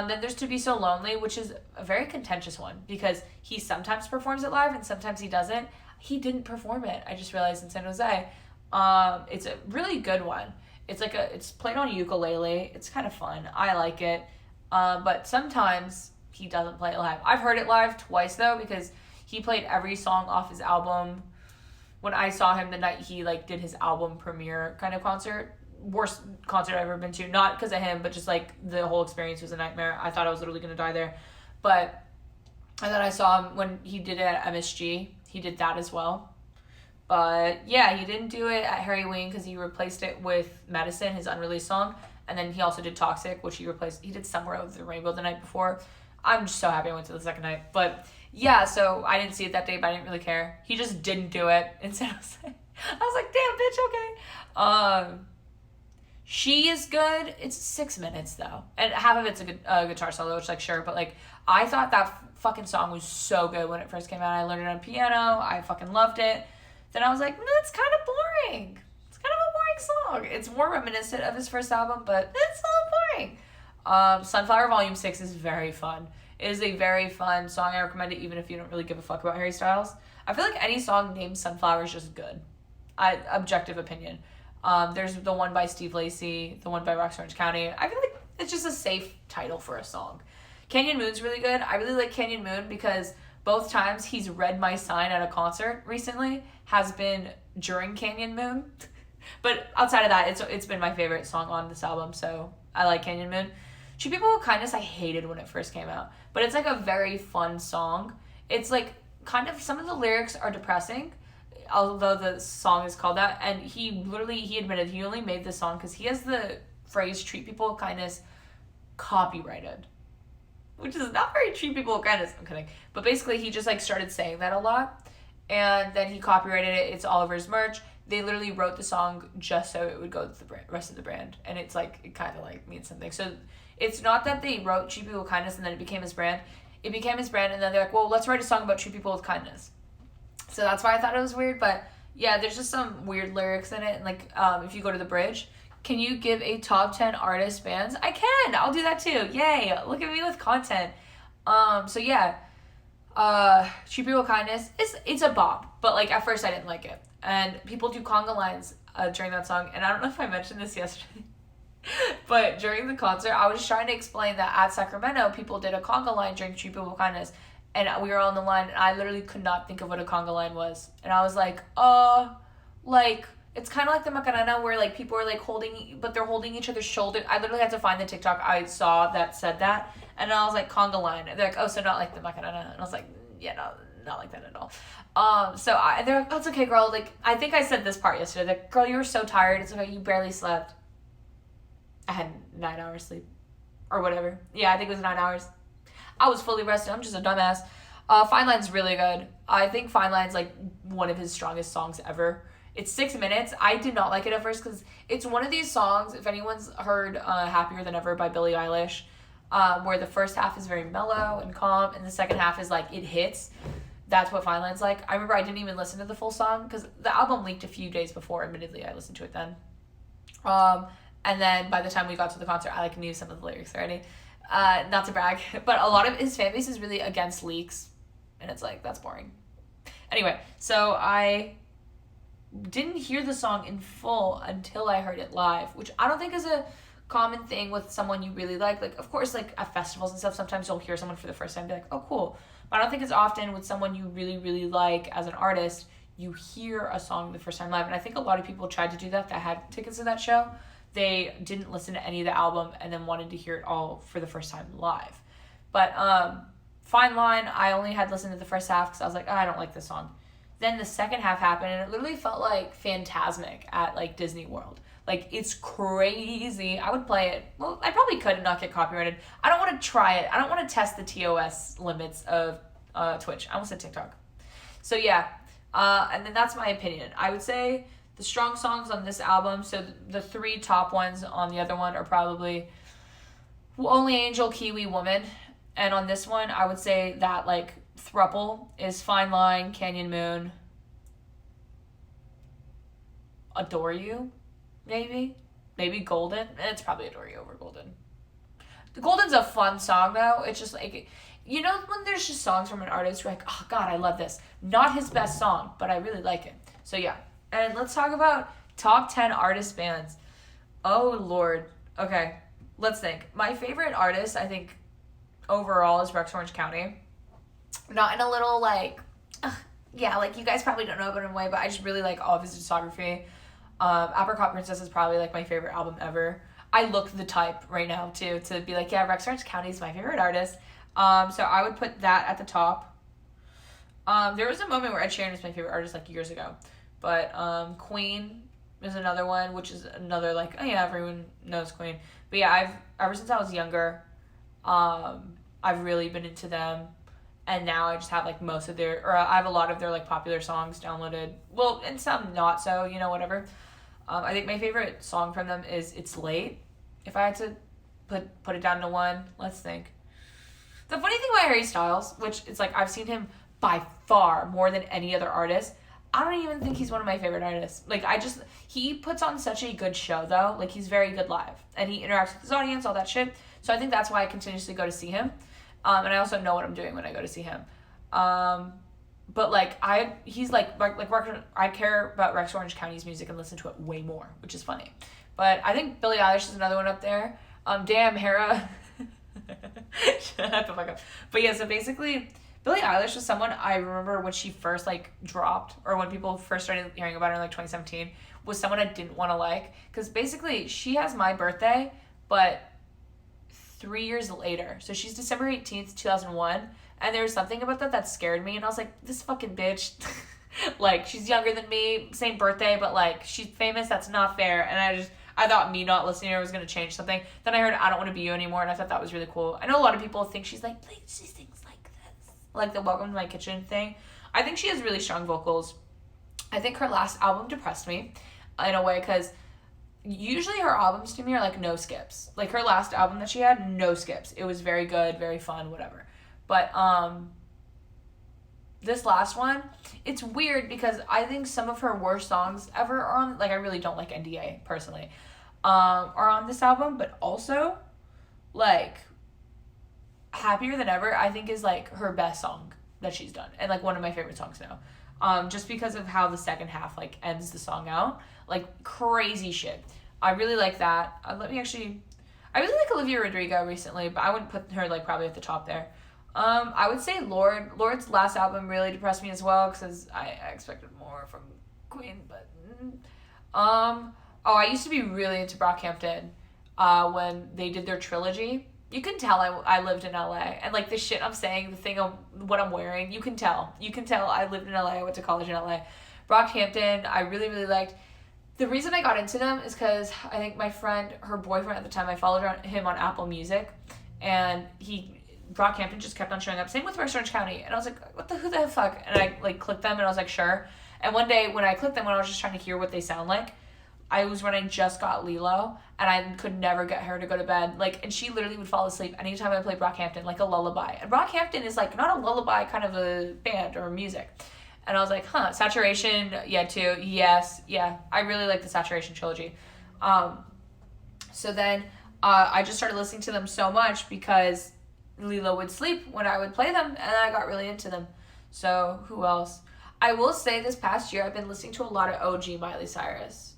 Then there's To Be So Lonely, which is a very contentious one because he sometimes performs it live and sometimes he doesn't. He didn't perform it, I just realized, in San Jose. It's a really good one. It's played on ukulele. It's kind of fun. I like it. But sometimes he doesn't play it live. I've heard it live twice though because he played every song off his album. When I saw him the night he like did his album premiere kind of concert, worst concert I've ever been to, not because of him, but just like the whole experience was a nightmare. I thought I was literally gonna die there. And then I saw him when he did it at MSG. He did that as well. But yeah, he didn't do it at Harry Wayne because he replaced it with Medicine, his unreleased song. And then he also did Toxic, which he did Somewhere Over the Rainbow the night before. I'm just so happy I went to the second night. But yeah, so I didn't see it that day, but I didn't really care. He just didn't do it in San Jose. I was like, damn, bitch, okay. She is good. It's 6 minutes though. And half of it's a good guitar solo, which like sure, but like I thought that fucking song was so good when it first came out. I learned it on piano. I fucking loved it. Then I was like, it's kind of boring. It's kind of a boring song. It's more reminiscent of his first album, but it's a little boring. Sunflower Volume 6 is very fun. It is a very fun song. I recommend it even if you don't really give a fuck about Harry Styles. I feel like any song named Sunflower is just good. Objective opinion. There's the one by Steve Lacy, the one by Rox Orange County. I feel like it's just a safe title for a song. Canyon Moon's really good. I really like Canyon Moon because both times he's read my sign at a concert recently has been during Canyon Moon. But outside of that, it's been my favorite song on this album, so I like Canyon Moon. Treat People With Kindness I hated when it first came out, but it's like a very fun song. It's like kind of, some of the lyrics are depressing, although the song is called that, and he admitted he only made this song because he has the phrase treat people with kindness copyrighted, which is not very treat people with kindness. I'm kidding. But basically he just like started saying that a lot, and then he copyrighted it. It's all over his merch. They literally wrote the song just so it would go to the rest of the brand, and it's like, it kind of like means something. So it's not that they wrote treat people with kindness and then it became his brand. It became his brand, and then they're like, well, let's write a song about treat people with kindness. So that's why I thought it was weird. But yeah, there's just some weird lyrics in it. And like, if you go to the bridge, can you give a top 10 artist bands? I can. I'll do that too. Yay. Look at me with content. So yeah, treat people with kindness. It's a bop. But like, at first I didn't like it. And people do conga lines during that song. And I don't know if I mentioned this yesterday. But during the concert, I was trying to explain that at Sacramento, people did a conga line during Treat People with Kindness. And we were on the line, and I literally could not think of what a conga line was. And I was like, like, it's kind of like the Macarena where, like, people are, like, they're holding each other's shoulder. I literally had to find the TikTok I saw that said that. And I was like, conga line. And they're like, oh, so not like the Macarena. And I was like, yeah, no, not like that at all. They're like, oh, it's okay, girl. Like, I think I said this part yesterday. Like, girl, you were so tired. It's okay. You barely slept. I had 9 hours sleep. Or whatever. Yeah, I think it was 9 hours. I was fully rested. I'm just a dumbass. Fine Line's really good. I think Fine Line's like one of his strongest songs ever. It's 6 minutes. I did not like it at first because it's one of these songs, if anyone's heard Happier Than Ever by Billie Eilish, where the first half is very mellow and calm, and the second half is like, it hits. That's what Fine Line's like. I remember I didn't even listen to the full song because the album leaked a few days before. Admittedly, I listened to it then. And then by the time we got to the concert, I like knew some of the lyrics already. Not to brag, but a lot of his fan base is really against leaks, and it's like, that's boring. Anyway, so I didn't hear the song in full until I heard it live, which I don't think is a common thing with someone you really like. Like, of course, like at festivals and stuff, sometimes you'll hear someone for the first time and be like, oh, cool. But I don't think it's often with someone you really, really like as an artist, you hear a song the first time live. And I think a lot of people tried to do that had tickets to that show. They didn't listen to any of the album and then wanted to hear it all for the first time live. But Fine Line, I only had listened to the first half because I was like, I don't like this song. then the second half happened, and it literally felt like Phantasmic at like Disney World. Like, it's crazy. I would play it. Well, I probably could and not get copyrighted. I don't want to try it. I don't want to test the TOS limits of Twitch. I almost said TikTok. So yeah, and then that's my opinion. I would say the strong songs on this album, so the 3 top ones on the other one are probably Only Angel, Kiwi, Woman. And on this one, I would say that, like, thruple is Fine Line, Canyon Moon, Adore You, maybe Golden. It's probably Adore You over Golden. The Golden's a fun song, though. It's just, like, you know when there's just songs from an artist, you're like, oh, God, I love this. Not his best song, but I really like it. So, yeah. And let's talk about top 10 artist bands. Oh, Lord. Okay, let's think. My favorite artist, I think, overall is Rex Orange County. Not in a little, like, yeah, like, you guys probably don't know about him in a way, but I just really like all of his discography. Apricot Princess is probably, like, my favorite album ever. I look the type right now, too, to be like, yeah, Rex Orange County is my favorite artist. So I would put that at the top. There was a moment where Ed Sheeran was my favorite artist, like, years ago. But Queen is another one, which is another, like, oh, yeah, everyone knows Queen. But, yeah, ever since I was younger, I've really been into them. And now I just have, like, I have a lot of their, like, popular songs downloaded. Well, and some not so, you know, whatever. I think my favorite song from them is It's Late. If I had to put it down to one, let's think. The funny thing about Harry Styles, which it's like I've seen him by far more than any other artist, I don't even think he's one of my favorite artists. Like, he puts on such a good show, though. Like, he's very good live. And he interacts with his audience, all that shit. So I think that's why I continuously go to see him. And I also know what I'm doing when I go to see him. But, like, he's like I care about Rex Orange County's music and listen to it way more, which is funny. But I think Billie Eilish is another one up there. Damn, Hera. Shut the fuck up. But yeah, so basically, Billie Eilish was someone I remember when she first, like, dropped, or when people first started hearing about her in, like, 2017, was someone I didn't want to like. Because basically, she has my birthday, but 3 years later. So she's December 18th, 2001. And there was something about that scared me. And I was like, this fucking bitch. Like, she's younger than me, same birthday, but, like, she's famous. That's not fair. And I thought me not listening to her was going to change something. Then I heard I Don't Want to Be You Anymore, and I thought that was really cool. I know a lot of people think she sings like this. Like the Welcome to My Kitchen thing. I think she has really strong vocals. I think her last album depressed me in a way, because usually her albums to me are, like, no skips. Like, her last album that she had, no skips. It was very good, very fun, whatever. But, this last one, it's weird because I think some of her worst songs ever are on, like, I really don't like NDA, personally, are on this album, but also, like, Happier Than Ever, I think, is, like, her best song that she's done, and, like, one of my favorite songs now, just because of how the second half, like, ends the song out, like, crazy shit. I really like that. I really like Olivia Rodrigo recently, but I wouldn't put her, like, probably at the top there. I would say Lorde. Lorde's last album really depressed me as well, because I expected more from Queen, but, I used to be really into Brockhampton, when they did their trilogy. You can tell I lived in LA, and, like, the shit I'm saying, what I'm wearing, you can tell I lived in LA, I went to college in LA. Brockhampton, I really, really liked. The reason I got into them is because I think my friend, her boyfriend at the time, I followed him on Apple Music, and Brockhampton just kept on showing up. Same with Rex Orange County. And I was like, who the fuck? And I, like, clicked them, and I was like, sure. And one day when I clicked them, when I was just trying to hear what they sound like, I was when I just got Lilo, and I could never get her to go to bed. Like, and she literally would fall asleep anytime I played Brockhampton, like a lullaby. And Brockhampton is, like, not a lullaby kind of a band or music. And I was like, Saturation, yeah, too. Yes, yeah. I really like the Saturation trilogy. So then I just started listening to them so much because Lilo would sleep when I would play them, and I got really into them. So, who else? I will say this past year, I've been listening to a lot of OG Miley Cyrus.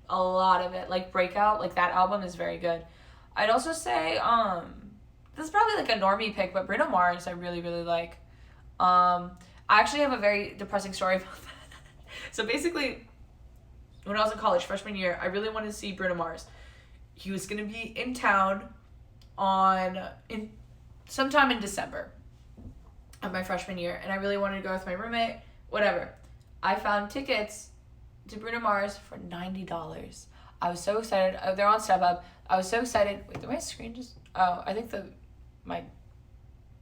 A lot of it. Like, Breakout, like, that album is very good. I'd also say, this is probably, like, a normie pick, but Bruno Mars I really, really like. I actually have a very depressing story about that. So, basically, when I was in college, freshman year, I really wanted to see Bruno Mars. He was going to be in town sometime in December of my freshman year, and I really wanted to go with my roommate, whatever. I found tickets to Bruno Mars for $90. I was so excited. They're on StubHub. I was so excited. Wait, did my screen just... Oh, I think my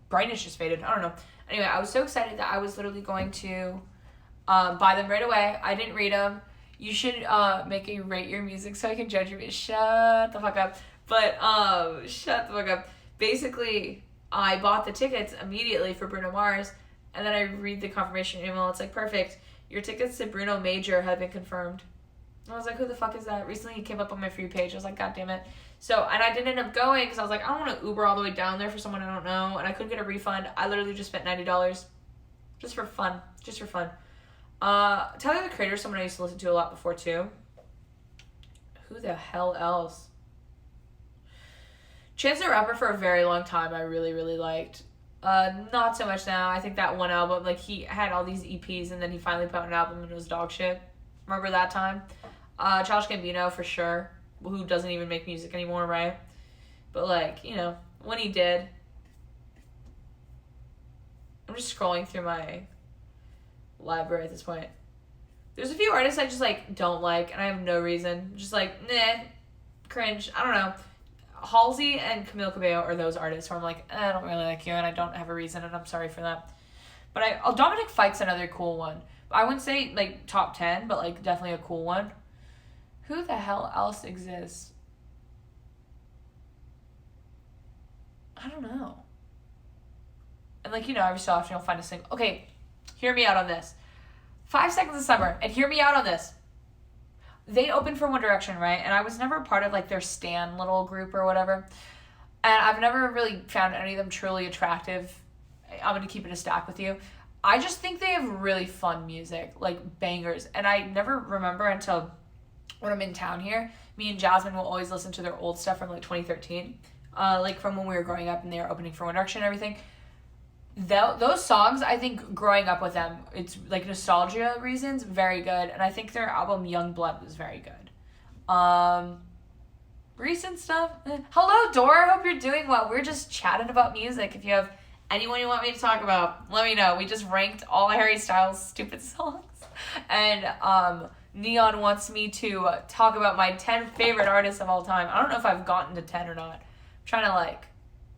brightness just faded. I don't know. Anyway, I was so excited that I was literally going to buy them right away. I didn't read them. You should make a rate your music so I can judge you. Shut the fuck up. But shut the fuck up. Basically, I bought the tickets immediately for Bruno Mars, and then I read the confirmation email. It's like, perfect. Your tickets to Bruno Major have been confirmed. And I was like, who the fuck is that? Recently, he came up on my free page. I was like, God damn it. So, and I didn't end up going because I was like, I don't want to Uber all the way down there for someone I don't know, and I couldn't get a refund. I literally just spent $90 just for fun. Just for fun. Tyler, the Creator is someone I used to listen to a lot before, too. Who the hell else? Chance the Rapper for a very long time I really, really liked. Not so much now. I think that one album, like, he had all these EPs and then he finally put out an album and it was dog shit. Remember that time? Childish Gambino for sure, who doesn't even make music anymore, right? But, like, you know, when he did. I'm just scrolling through my library at this point. There's a few artists I just, like, don't like, and I have no reason. Just, like, nah, cringe. I don't know. Halsey and Camille Cabello are those artists where I'm like, I don't really like you, and I don't have a reason, and I'm sorry for that. But Dominic Fike's another cool one. I wouldn't say, like, top 10, but, like, definitely a cool one. Who the hell else exists? I don't know. And, like, you know, every so often you'll find a single. Okay, hear me out on this. 5 Seconds of Summer, and hear me out on this. They opened for One Direction, right? And I was never part of, like, their stan little group or whatever. And I've never really found any of them truly attractive. I'm going to keep it a stack with you. I just think they have really fun music, like bangers. And I never remember until when I'm in town here, me and Jasmine will always listen to their old stuff from, like, 2013. Like, from when we were growing up and they were opening for One Direction and everything. Those songs, I think growing up with them, it's like nostalgia reasons, very good. And I think their album Young Blood was very good. Recent stuff. Hello, Dora. Hope you're doing well. We're just chatting about music. If you have anyone you want me to talk about, let me know. We just ranked all Harry Styles' stupid songs. And Neon wants me to talk about my 10 favorite artists of all time. I don't know if I've gotten to 10 or not. I'm trying to, like,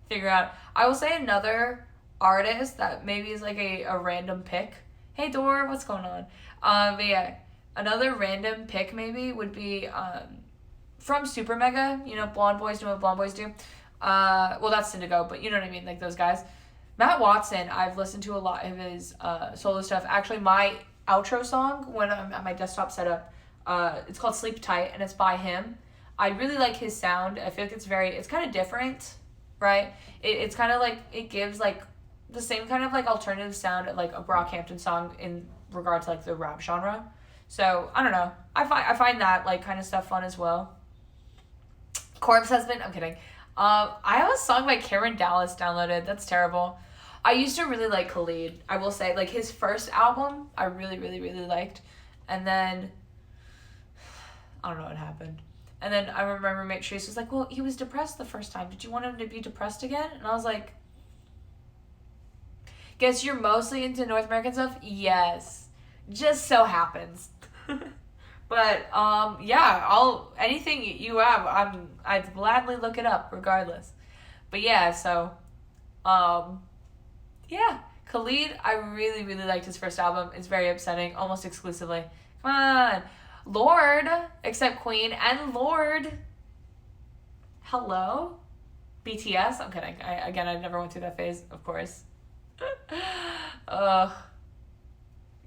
figure out. I will say another artist that maybe is like a random pick. Hey Dor, what's going on? But yeah, another random pick maybe would be from Super Mega, you know, Blonde Boys do what Blonde Boys do. Well, that's Syndigo, but you know what I mean, like those guys. Matt Watson, I've listened to a lot of his solo stuff. Actually, my outro song when I'm at my desktop setup, it's called Sleep Tight, and it's by him. I really like his sound. I feel like it's kind of different, right? It's kind of like, it gives like the same kind of like alternative sound like a Brockhampton song in regard to like the rap genre. So I don't know. I find that like kind of stuff fun as well. Corpse Husband. I'm kidding. I have a song by Cameron Dallas downloaded. That's terrible. I used to really like Khalid. I will say like his first album I really really really liked, and then I don't know what happened. And then I remember roommate Trace was like, well, he was depressed the first time. Did you want him to be depressed again? And I was like, guess you're mostly into North American stuff? Yes. Just so happens. But, yeah, anything you have, I'd gladly look it up regardless. But yeah, so, yeah. Khalid, I really, really liked his first album. It's very upsetting, almost exclusively. Come on. Lord, except Queen and Lord. Hello? BTS? I'm kidding. I never went through that phase, of course. Ugh.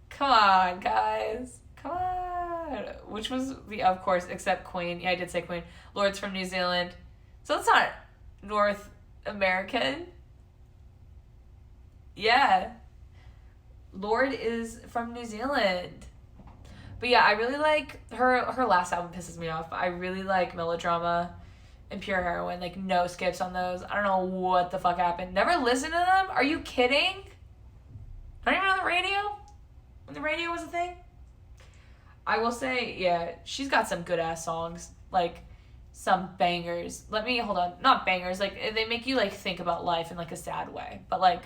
Come on, guys. Come on. Which was the, of course, except Queen. Yeah, I did say Queen. Lord's from New Zealand. So it's not North American. Yeah. Lord is from New Zealand. But yeah, I really like her last album pisses me off. I really like Melodrama and Pure Heroine. Like, no skips on those. I don't know what the fuck happened. Never listened to them? Are you kidding? Not even on the radio? When the radio was a thing? I will say, yeah, she's got some good-ass songs. Like, some bangers. Hold on. Not bangers. Like, they make you, like, think about life in, like, a sad way. But, like,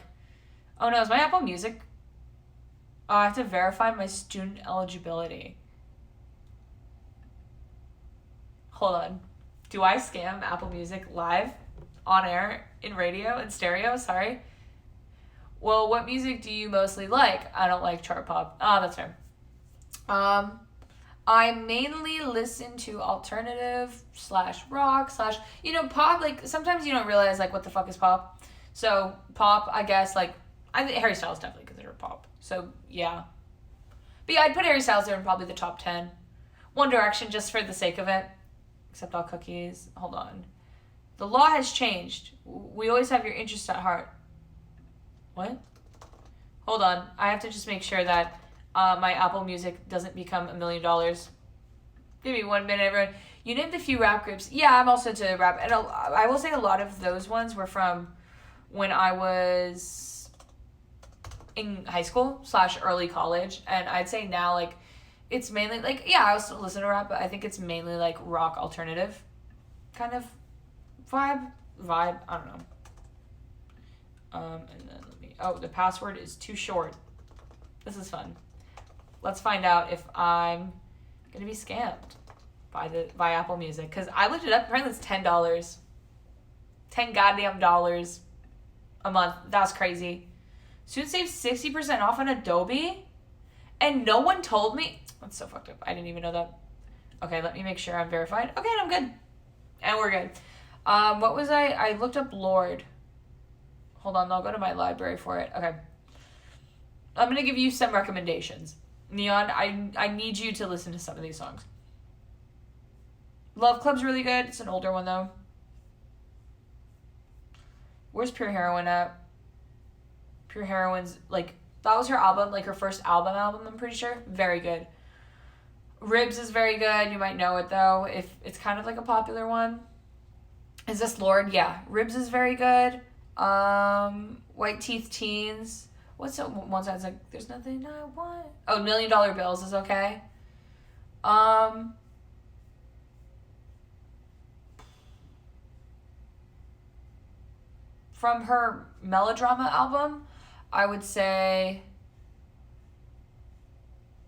oh no, is my Apple Music Oh, I have to verify my student eligibility. Hold on. Do I scam Apple Music live, on air, in radio, in stereo? Sorry. Well, what music do you mostly like? I don't like chart pop. Ah, that's fair. I mainly listen to alternative / rock / pop. Like, sometimes you don't realize, like, what the fuck is pop. So, pop, I guess, like, I think Harry Styles definitely considered pop. So, yeah. But yeah, I'd put Harry Styles there in probably the top 10. One Direction, just for the sake of it. Except all cookies. Hold on. The law has changed. We always have your interest at heart. What? Hold on. I have to just make sure that my Apple Music doesn't become $1 million. Give me 1 minute, everyone. You named a few rap groups. Yeah, I'm also into rap. And I will say a lot of those ones were from when I was in high school / early college. And I'd say now, like, it's mainly, like, yeah, I also listen to rap, but I think it's mainly, like, rock alternative kind of vibe. I don't know. And then the password is too short. This is fun. Let's find out if I'm gonna be scammed by Apple Music, because I looked it up. Apparently it's $10. $10 goddamn dollars a month. That's crazy. Students save 60% off on Adobe, and no one told me. That's so fucked up. I didn't even know that. Okay, let me make sure I'm verified. Okay, I'm good. And we're good. What was I looked up Lorde. Hold on, I'll go to my library for it. Okay. I'm going to give you some recommendations. Neon, I need you to listen to some of these songs. Love Club's really good. It's an older one, though. Where's Pure Heroine at? Pure Heroine's, like, that was her album, like her first album, I'm pretty sure. Very good. Ribs is very good. You might know it, though, if it's kind of like a popular one. Is this Lorde? Yeah. Ribs is very good. White Teeth Teens. What's the one side's like, there's nothing I want. Oh, $1 Million Bills is okay. From her Melodrama album, I would say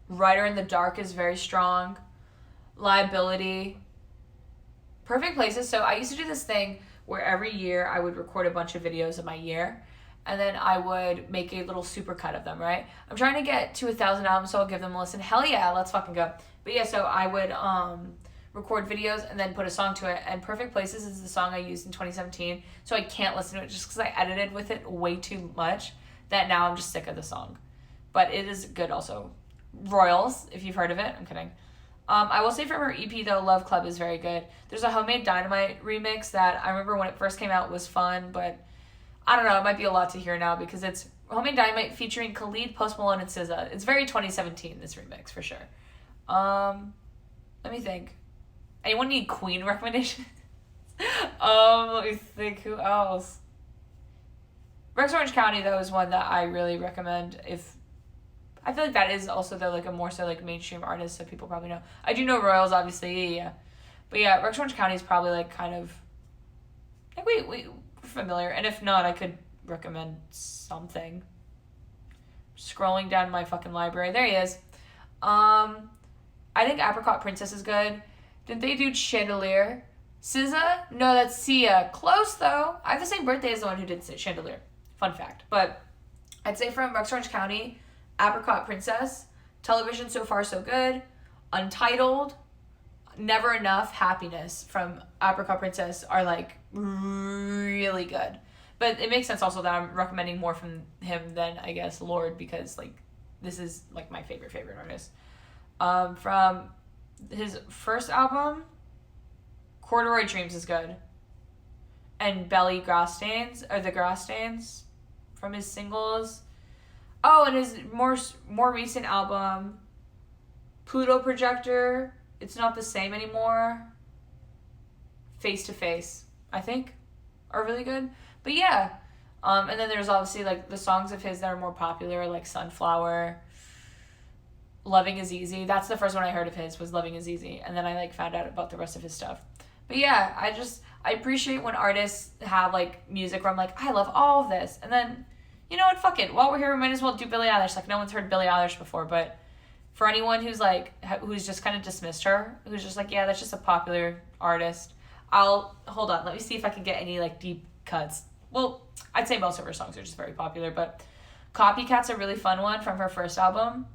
Writer in the Dark is very strong. Liability. Perfect Places. So I used to do this thing where every year I would record a bunch of videos of my year, and then I would make a little supercut of them, right? I'm trying to get to 1,000 albums, so I'll give them a listen. Hell yeah, let's fucking go. But yeah, so I would record videos and then put a song to it, and Perfect Places is the song I used in 2017, so I can't listen to it just because I edited with it way too much that now I'm just sick of the song. But it is good also. Royals, if you've heard of it. I'm kidding. I will say from her EP, though, Love Club is very good. There's a Homemade Dynamite remix that I remember when it first came out was fun, but I don't know, it might be a lot to hear now because it's Homemade Dynamite featuring Khalid, Post Malone, and SZA. It's very 2017, this remix, for sure. Let me think. Anyone need Queen recommendations? Let me think, who else? Rex Orange County, though, is one that I really recommend if... I feel like that is also, though, like a more so, like, mainstream artist, so people probably know. I do know Royals, obviously, yeah. But yeah, Rex Orange County is probably, like, kind of... I think we're familiar. And if not, I could recommend something. Scrolling down my fucking library. There he is. I think Apricot Princess is good. Didn't they do Chandelier? SZA? No, that's Sia. Close, though. I have the same birthday as the one who did Chandelier. Fun fact. But I'd say from Rex Orange County... Apricot Princess, Television So Far So Good, Untitled, Never Enough, Happiness from Apricot Princess are like really good. But it makes sense also that I'm recommending more from him than I guess Lorde because like this is like my favorite artist. From his first album, Corduroy Dreams is good. And Belly Grass Stains are the Grass Stains from his singles. Oh, and his more recent album, Pluto Projector, It's Not the Same Anymore, Face to Face, I think, are really good. But yeah, and then there's obviously like the songs of his that are more popular, like Sunflower, Loving Is Easy. That's the first one I heard of his was Loving Is Easy, and then I like found out about the rest of his stuff. But yeah, I appreciate when artists have like music where I'm like, I love all of this, and then You know what? Fuck it. While we're here, we might as well do Billie Eilish. Like, no one's heard Billie Eilish before, but for anyone who's like, who's just kind of dismissed her, who's just like, yeah, that's just a popular artist, hold on. Let me see if I can get any like deep cuts. Well, I'd say most of her songs are just very popular, but Copycat's a really fun one from her first album.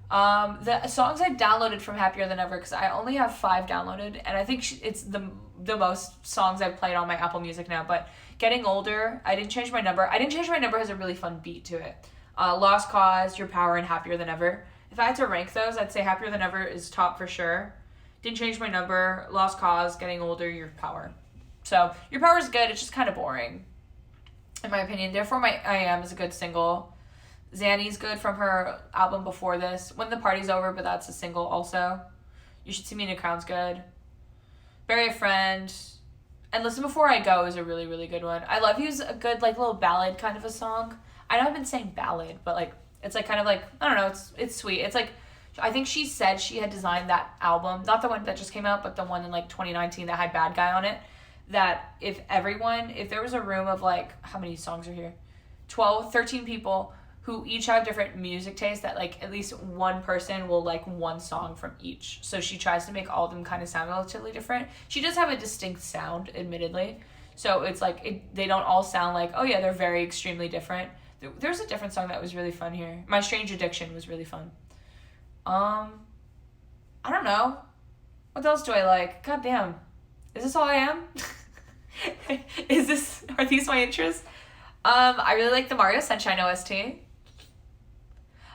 The songs I downloaded from Happier Than Ever, because I only have 5 downloaded, and I think it's the most songs I've played on my Apple Music now, but Getting Older, I Didn't Change My Number. I Didn't Change My Number has a really fun beat to it. Lost Cause, Your Power, and Happier Than Ever. If I had to rank those, I'd say Happier Than Ever is top for sure. Didn't Change My Number, Lost Cause, Getting Older, Your Power. So, Your Power is good, it's just kind of boring, in my opinion. Therefore, I Am is a good single. Zanny's good from her album before this. When the Party's Over, but that's a single also. You Should See Me in a Crown's good. Bury a Friend. And Listen Before I Go is a really, really good one. I Love You's a good, like, little ballad kind of a song. I know I've been saying ballad, but, like, it's, like, kind of, like, I don't know, it's sweet. It's, like, I think she said she had designed that album, not the one that just came out, but the one in, like, 2019 that had Bad Guy on it, that if there was a room of, like, how many songs are here? 13 people who each have different music tastes, that like at least one person will like one song from each. So she tries to make all of them kind of sound relatively different. She does have a distinct sound, admittedly. So it's like, they don't all sound like, oh yeah, they're very extremely different. There's a different song that was really fun here. My Strange Addiction was really fun. I don't know. What else do I like? God damn. Is this all I am? Are these my interests? I really like the Mario Sunshine OST.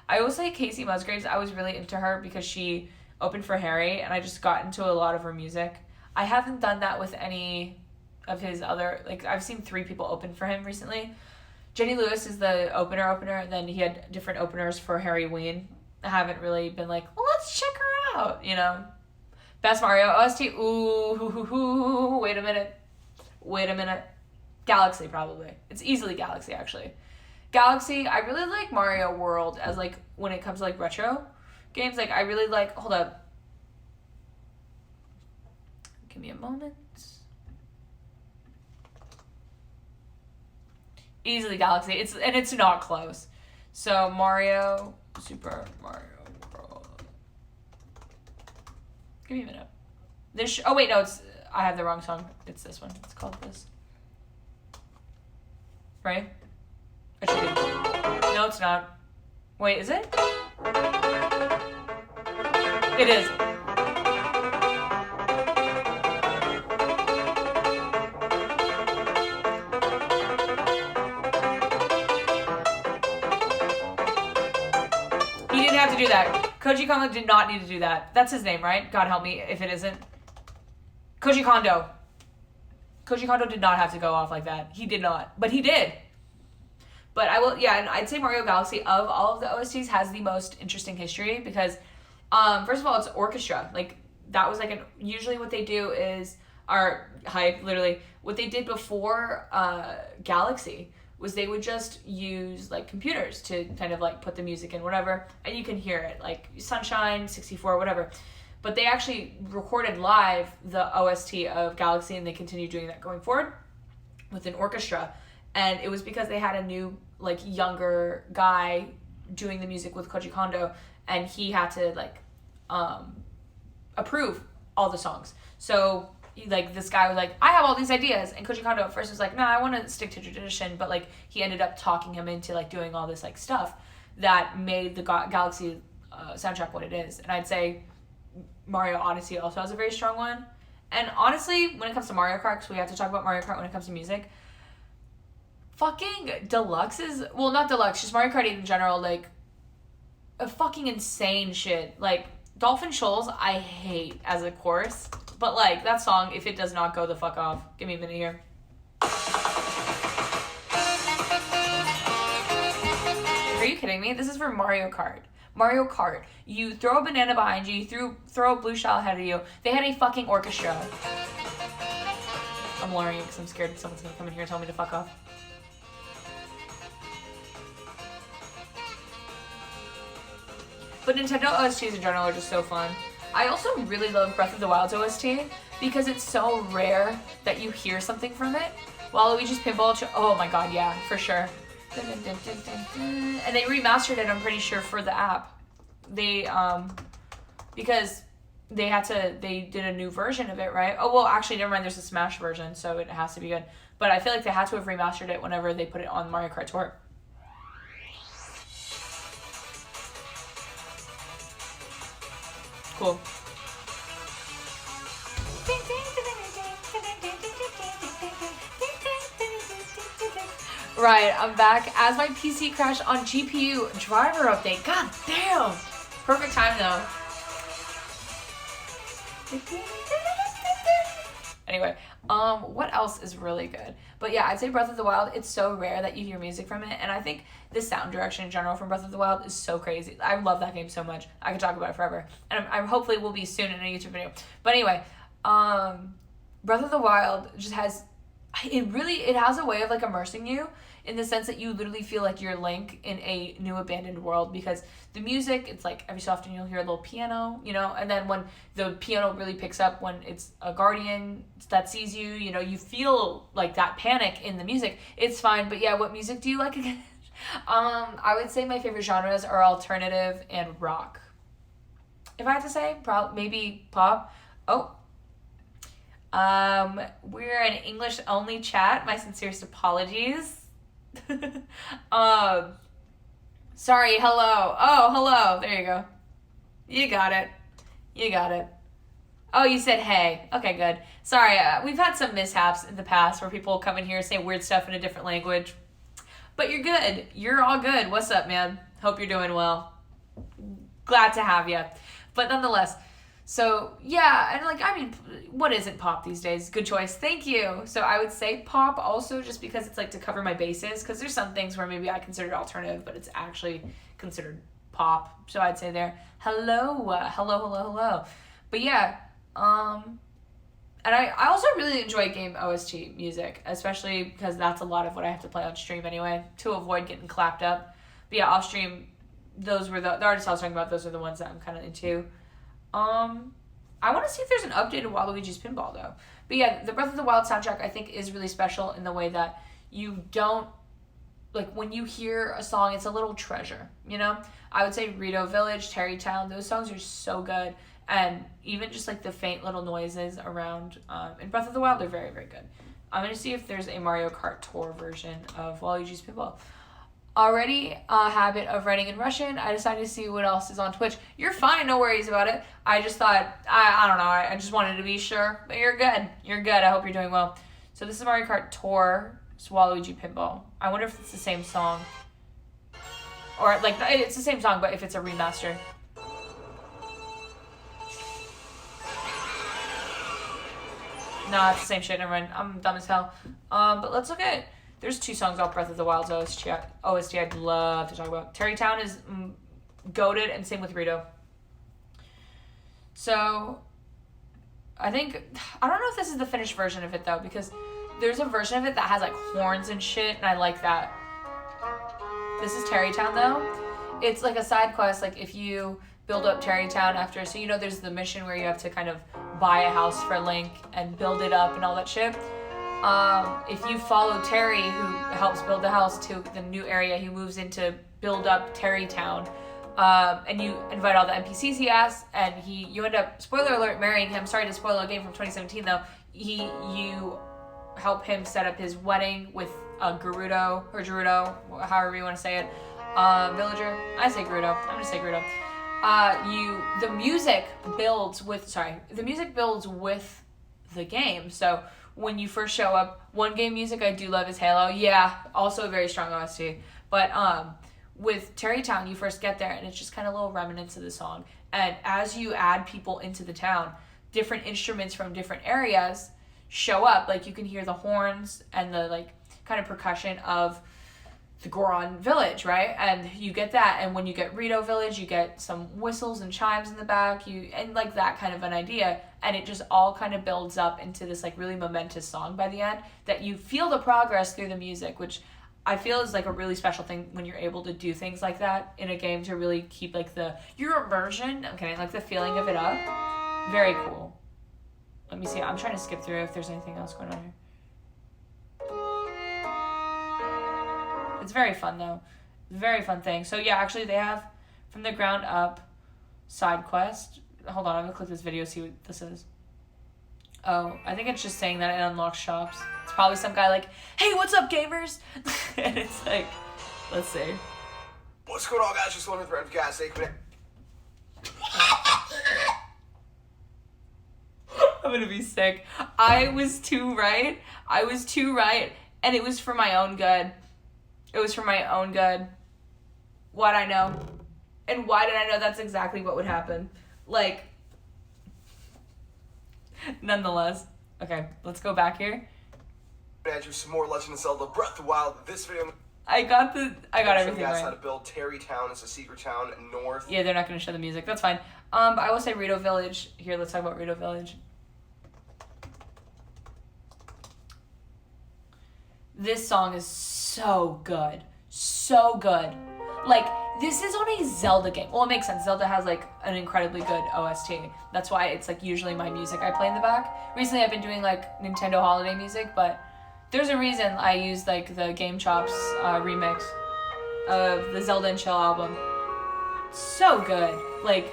I always like Casey Musgraves. I was really into her because she opened for Harry, and I just got into a lot of her music. I haven't done that with any of his other, like, I've seen 3 people open for him recently. Jenny Lewis is the opener, and then he had different openers for Harry Ween. I haven't really been like, well, let's check her out, you know. Best Mario OST, ooh, wait a minute. Galaxy, probably. It's easily Galaxy, actually. Galaxy, I really like Mario World as, like, when it comes to, like, retro games. Like, I really like, hold up. Give me a moment. Easily Galaxy. It's not close. So, Super Mario World. Give me a minute. Oh, wait, no, I have the wrong song. It's this one. It's called this. Right? It should be. No, it's not. Wait, is it? It is. He didn't have to do that. Koji Kondo did not need to do that. That's his name, right? God help me if it isn't. Koji Kondo. Koji Kondo did not have to go off like that. He did not. But he did. But I will, yeah, and I'd say Mario Galaxy, of all of the OSTs, has the most interesting history because, first of all, it's orchestra. Like, that was like usually what they do is, literally, what they did before Galaxy was they would just use, like, computers to kind of, like, put the music in, whatever, and you can hear it, like, Sunshine, 64, whatever. But they actually recorded live the OST of Galaxy, and they continue doing that going forward with an orchestra. And it was because they had a new, like, younger guy doing the music with Koji Kondo, and he had to, like, approve all the songs. So, like, this guy was like, I have all these ideas. And Koji Kondo at first was like, no, I want to stick to tradition. But, like, he ended up talking him into, like, doing all this, like, stuff that made the Galaxy soundtrack what it is. And I'd say Mario Odyssey also has a very strong one. And honestly, when it comes to Mario Kart, because we have to talk about Mario Kart when it comes to music, fucking Deluxe is, well, not Deluxe, just Mario Kart 8 in general, like, a fucking insane shit. Like, Dolphin Shoals, I hate as a chorus, but, like, that song, if it does not go the fuck off, give me a minute here. Are you kidding me? This is for Mario Kart. Mario Kart. You throw a banana behind you, throw a blue shell ahead of you. They had a fucking orchestra. I'm lowering it because I'm scared someone's gonna come in here and tell me to fuck off. But Nintendo OSTs in general are just so fun. I also really love Breath of the Wild's OST because it's so rare that you hear something from it. Waluigi's Pinball. Oh my god, yeah, for sure. And they remastered it, I'm pretty sure, for the app. They, because they did a new version of it, right? Oh, well, actually, never mind, there's a Smash version, so it has to be good. But I feel like they had to have remastered it whenever they put it on Mario Kart Tour. Cool. Right, I'm back. As my PC crashed on GPU driver update. God damn! Perfect time though. Anyway, what else is really good? But yeah, I'd say Breath of the Wild, it's so rare that you hear music from it, and I think the sound direction in general from Breath of the Wild is so crazy. I love that game so much. I could talk about it forever. And I hopefully will be soon in a YouTube video. But anyway, Breath of the Wild just has, it has a way of like immersing you in the sense that you literally feel like you're Link in a new abandoned world, because the music, it's like every so often you'll hear a little piano, you know, and then when the piano really picks up when it's a guardian that sees you, you know, you feel like that panic in the music. It's fine, but yeah, what music do you like again? I would say my favorite genres are alternative and rock. If I had to say, maybe pop. Oh, we're an English only chat. My sincerest apologies. Sorry, hello. Oh, hello. There you go. You got it. You got it. Oh, you said hey. Okay, good. Sorry, we've had some mishaps in the past where people come in here and say weird stuff in a different language. But you're good. You're all good. What's up, man? Hope you're doing well. Glad to have you. But nonetheless, so yeah, and like, I mean, what isn't pop these days? Good choice. Thank you. So I would say pop also, just because it's like to cover my bases, because there's some things where maybe I consider it alternative, but it's actually considered pop. So I'd say there. Hello. But yeah, and I also really enjoy game OST music, especially because that's a lot of what I have to play on stream anyway, to avoid getting clapped up. But yeah, off stream, those were the artists I was talking about, those are the ones that I'm kind of into. I want to see if there's an update of Waluigi's Pinball though. But yeah, the Breath of the Wild soundtrack I think is really special in the way that you don't, like, when you hear a song, it's a little treasure, you know? I would say Rito Village, Terrytown, those songs are so good. And even just like the faint little noises around in Breath of the Wild, they're very, very good. I'm going to see if there's a Mario Kart Tour version of Waluigi's Pinball. Already a habit of writing in Russian. I decided to see what else is on Twitch. You're fine, no worries about it. I just thought, I don't know, I just wanted to be sure. But you're good. You're good. I hope you're doing well. So this is Mario Kart Tour, Waluigi Pinball. I wonder if it's the same song. Or, like, it's the same song, but if it's a remaster. No, it's the same shit. Never mind. I'm dumb as hell. But let's look at... There's 2 songs off Breath of the Wild's OST I'd love to talk about. Terrytown is goated, and same with Rito. So, I don't know if this is the finished version of it, though, because there's a version of it that has, like, horns and shit, and I like that. This is Terrytown, though. It's, like, a side quest, like, if you build up Terrytown after, so, you know, there's the mission where you have to kind of buy a house for Link and build it up and all that shit. If you follow Terry, who helps build the house, to the new area he moves in to build up Terrytown, and you invite all the NPCs he asks, and you end up, spoiler alert, marrying him. Sorry to spoil a game from 2017 though. You help him set up his wedding with a Gerudo, or Gerudo, however you want to say it, villager. I say Gerudo. I'm gonna say Gerudo. The music builds with the game. So when you first show up, one game music I do love is Halo. Yeah, also a very strong OST. But with Terrytown, you first get there, and it's just kind of little remnants of the song. And as you add people into the town, different instruments from different areas show up. Like, you can hear the horns and the, like, kind of percussion of the Goron village, right? And you get that. And when you get Rito Village, you get some whistles and chimes in the back, and like that kind of an idea. And it just all kind of builds up into this like really momentous song by the end, that you feel the progress through the music, which I feel is like a really special thing when you're able to do things like that in a game, to really keep like your immersion, okay, like the feeling of it up. Very cool. Let me see. I'm trying to skip through if there's anything else going on here. It's very fun though. Very fun thing. So yeah, actually they have from the ground up side quest. Hold on, I'm gonna click this video, see what this is. Oh, I think it's just saying that it unlocks shops. It's probably some guy like, hey, what's up, gamers? And it's like, let's see. What's going on, guys? Just one with Red Gas. I'm gonna be sick. I was too right. And it was for my own good. It was for my own good. Why'd I know? And why did I know that's exactly what would happen? Like, nonetheless. Okay, let's go back here. Add you some more Legend of Zelda Breath of the Wild. This video, I got everything guys right. how to build Terrytown. It's a secret town north. Yeah, they're not gonna show the music. That's fine. I will say Rito Village. Here, let's talk about Rito Village. This song is so good. So good. Like, this is on a Zelda game. Well, it makes sense. Zelda has, like, an incredibly good OST. That's why it's, like, usually my music I play in the back. Recently, I've been doing, like, Nintendo holiday music, but there's a reason I used, like, the Game Chops remix of the Zelda and Chill album. So good. Like,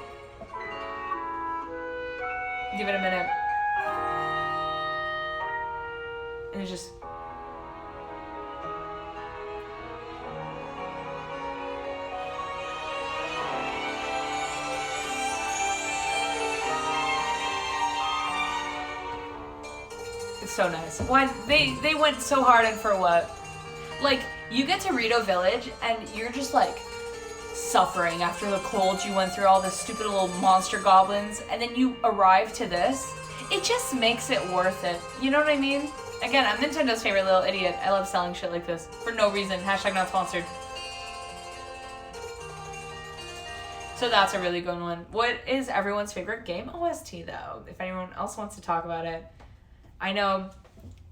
give it a minute. And it's just... It's so nice. Why they went so hard and for what? Like, you get to Rito Village and you're just like suffering after the cold you went through all the stupid little monster goblins, and then you arrive to this. It just makes it worth it. You know what I mean? Again, I'm Nintendo's favorite little idiot. I love selling shit like this for no reason. Hashtag not sponsored. So that's a really good one. What is everyone's favorite game OST though? If anyone else wants to talk about it. I know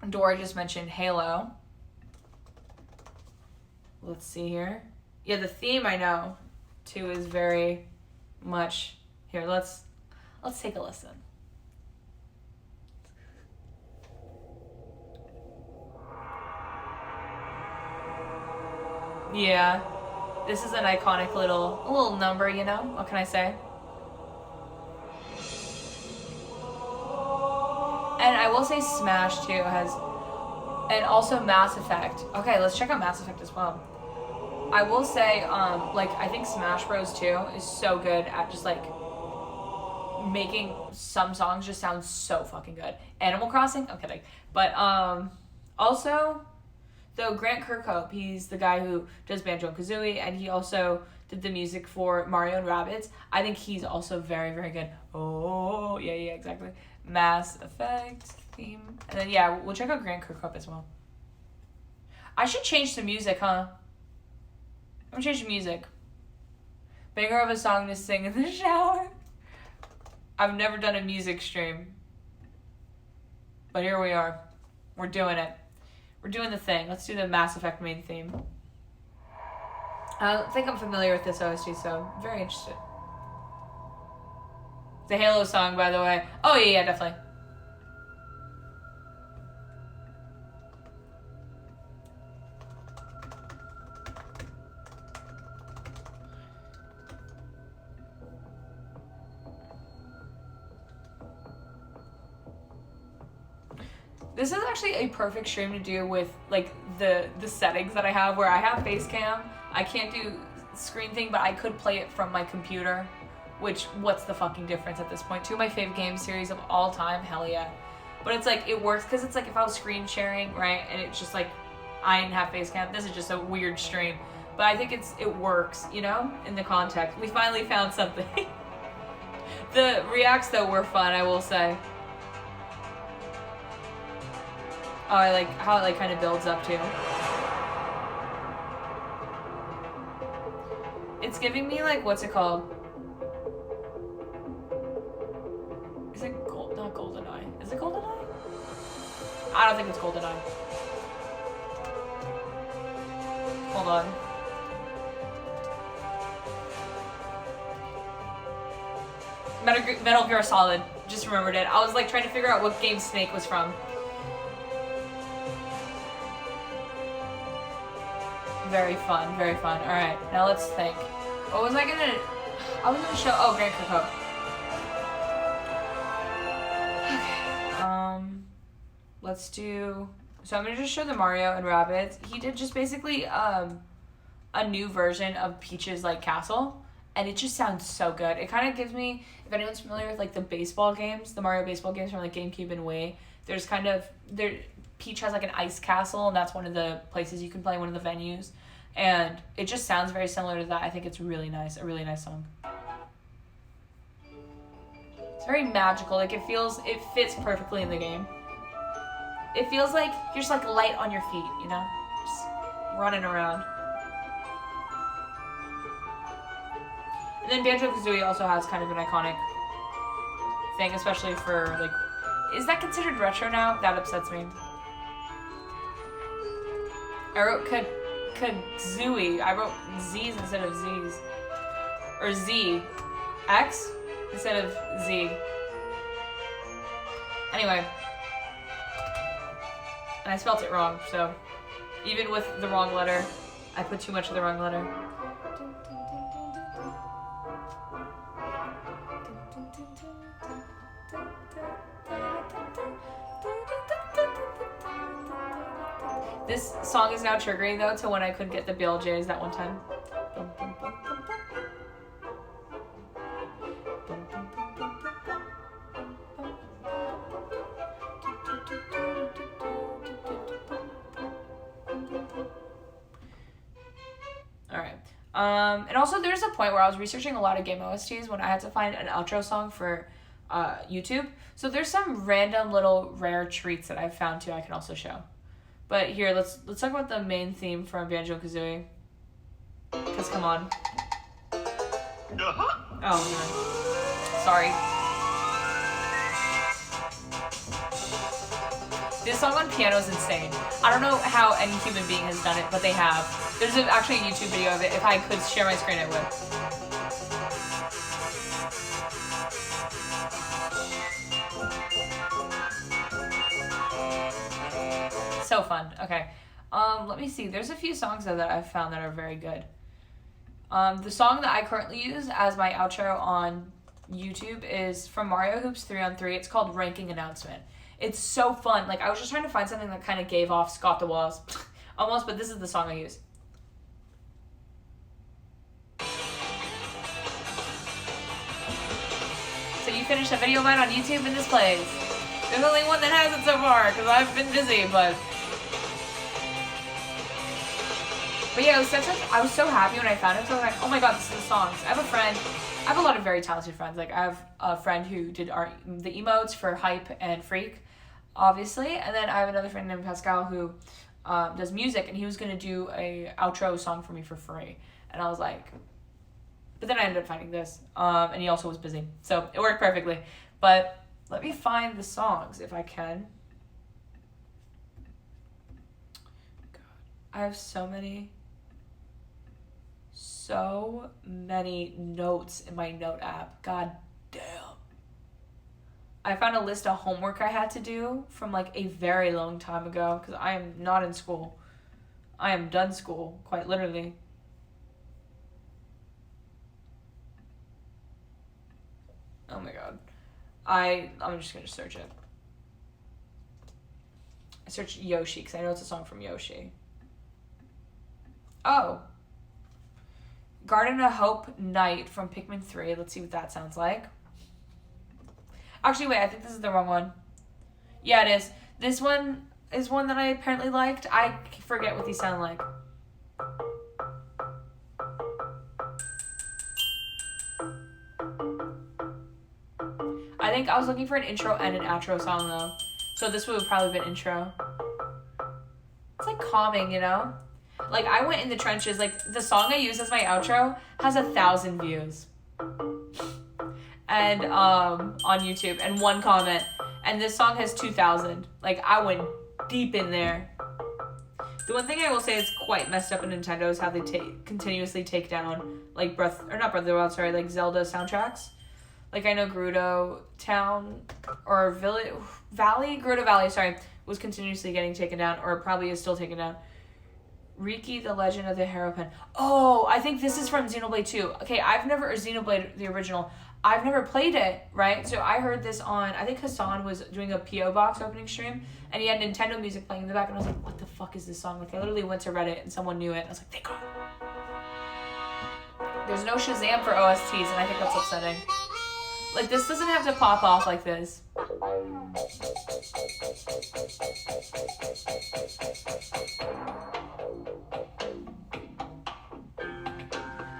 Dora just mentioned Halo. Let's see here. Yeah, the theme I know too is very much here. Let's take a listen. Yeah. This is an iconic little number, you know? What can I say? And I will say Smash too has, and also Mass Effect. Okay, let's check out Mass Effect as well. I will say, like, I think Smash Bros 2 is so good at just like making some songs just sound so fucking good. Animal Crossing? I'm kidding. But also, though, Grant Kirkhope, he's the guy who does Banjo-Kazooie, and he also did the music for Mario and Rabbids. I think he's also very, very good. Oh, yeah, exactly. Mass Effect theme. And then, yeah, we'll check out Grant Kirkhope as well. I should change the music, huh? I'm gonna change the music. Banger of a song to sing in the shower. I've never done a music stream. But here we are. We're doing it. We're doing the thing. Let's do the Mass Effect main theme. I think I'm familiar with this OST, so I'm very interested. The Halo song, by the way. Oh, yeah, definitely. This is actually a perfect stream to do with like the settings that I have, where I have FaceCam. I can't do screen thing, but I could play it from my computer, which, what's the fucking difference at this point? Two of my favorite game series of all time, hell yeah. But it's like, it works because it's like if I was screen sharing, right, and it's just like, I didn't have FaceCam, this is just a weird stream. But I think it works, you know, in the context. We finally found something. The reacts though were fun, I will say. Oh, I like how it like kind of builds up too. It's giving me like, what's it called? Is it gold? Not GoldenEye. Is it GoldenEye? I don't think it's GoldenEye. Hold on. Metal Gear Solid. Just remembered it. I was like trying to figure out what game Snake was from. Very fun, very fun. All right, now let's think. What was I was gonna show. Oh, Grand Cook. Okay. Let's do. So I'm gonna just show the Mario and Rabbids. He did just basically a new version of Peach's like castle, and it just sounds so good. It kind of gives me, if anyone's familiar with like the baseball games, the Mario baseball games from like GameCube and Wii. There's kind of Peach has like an ice castle, and that's one of the places you can play, one of the venues, and it just sounds very similar to that. I think it's really nice, a really nice song. It's very magical. Like it fits perfectly in the game. It feels like you're just like light on your feet, you know, just running around. And then Banjo-Kazooie also has kind of an iconic thing, especially for like, is that considered retro now? That upsets me. I wrote Kazooie. I wrote Z's instead of Z's. Or Z. X instead of Z. Anyway. And I spelt it wrong, so even with the wrong letter, I put too much of the wrong letter. This song is now triggering though to when I couldn't get the BLJs that one time. Alright. And also there's a point where I was researching a lot of game OSTs when I had to find an outro song for YouTube. So there's some random little rare treats that I've found too I can also show. But here, let's talk about the main theme from Banjo-Kazooie. Because come on. Oh man. Sorry. This song on piano is insane. I don't know how any human being has done it, but they have. There's actually a YouTube video of it. If I could share my screen, I would. So fun. Okay. Let me see. There's a few songs though that I've found that are very good. The song that I currently use as my outro on YouTube is from Mario Hoops 3-on-3. It's called Ranking Announcement. It's so fun. Like I was just trying to find something that kind of gave off Scott the Walls almost, but this is the song I use. So you finished a video of mine on YouTube and this plays. There's only one that has it so far because I've been busy, but yeah, I was so happy when I found it. So I was like, oh my god, this is the songs. I have a lot of very talented friends. Like I have a friend who did the emotes for Hype and Freak, obviously. And then I have another friend named Pascal who does music, and he was going to do a outro song for me for free. And I was like, but then I ended up finding this. And he also was busy. So it worked perfectly. But let me find the songs if I can. God, I have so many notes in my note app. God damn. I found a list of homework I had to do from like a very long time ago because I am not in school. I am done school, quite literally. Oh my god. I'm just gonna search it. I searched Yoshi because I know it's a song from Yoshi. Oh. Garden of Hope Night from Pikmin 3. Let's see what that sounds like. Actually, wait, I think this is the wrong one. Yeah, it is. This one is one that I apparently liked. I forget what these sound like. I think I was looking for an intro and an outro song, though. So this would have probably been intro. It's like calming, you know? Like, I went in the trenches. Like, the song I use as my outro has 1,000 views. And, on YouTube. And 1 comment. And this song has 2,000. Like, I went deep in there. The one thing I will say is quite messed up in Nintendo is how they continuously take down, like, like Zelda soundtracks. Like, I know Gerudo Town, or Gerudo Valley, sorry, was continuously getting taken down, or probably is still taken down. Riki, the Legend of the Hairpin. Oh, I think this is from Xenoblade 2. Okay, or Xenoblade, the original. I've never played it, right? So I heard this on, I think Hassan was doing a P.O. Box opening stream, and he had Nintendo music playing in the back, and I was like, what the fuck is this song? Like, I literally went to Reddit, and someone knew it, and I was like, thank God. There's no Shazam for OSTs, and I think that's upsetting. Like, this doesn't have to pop off like this.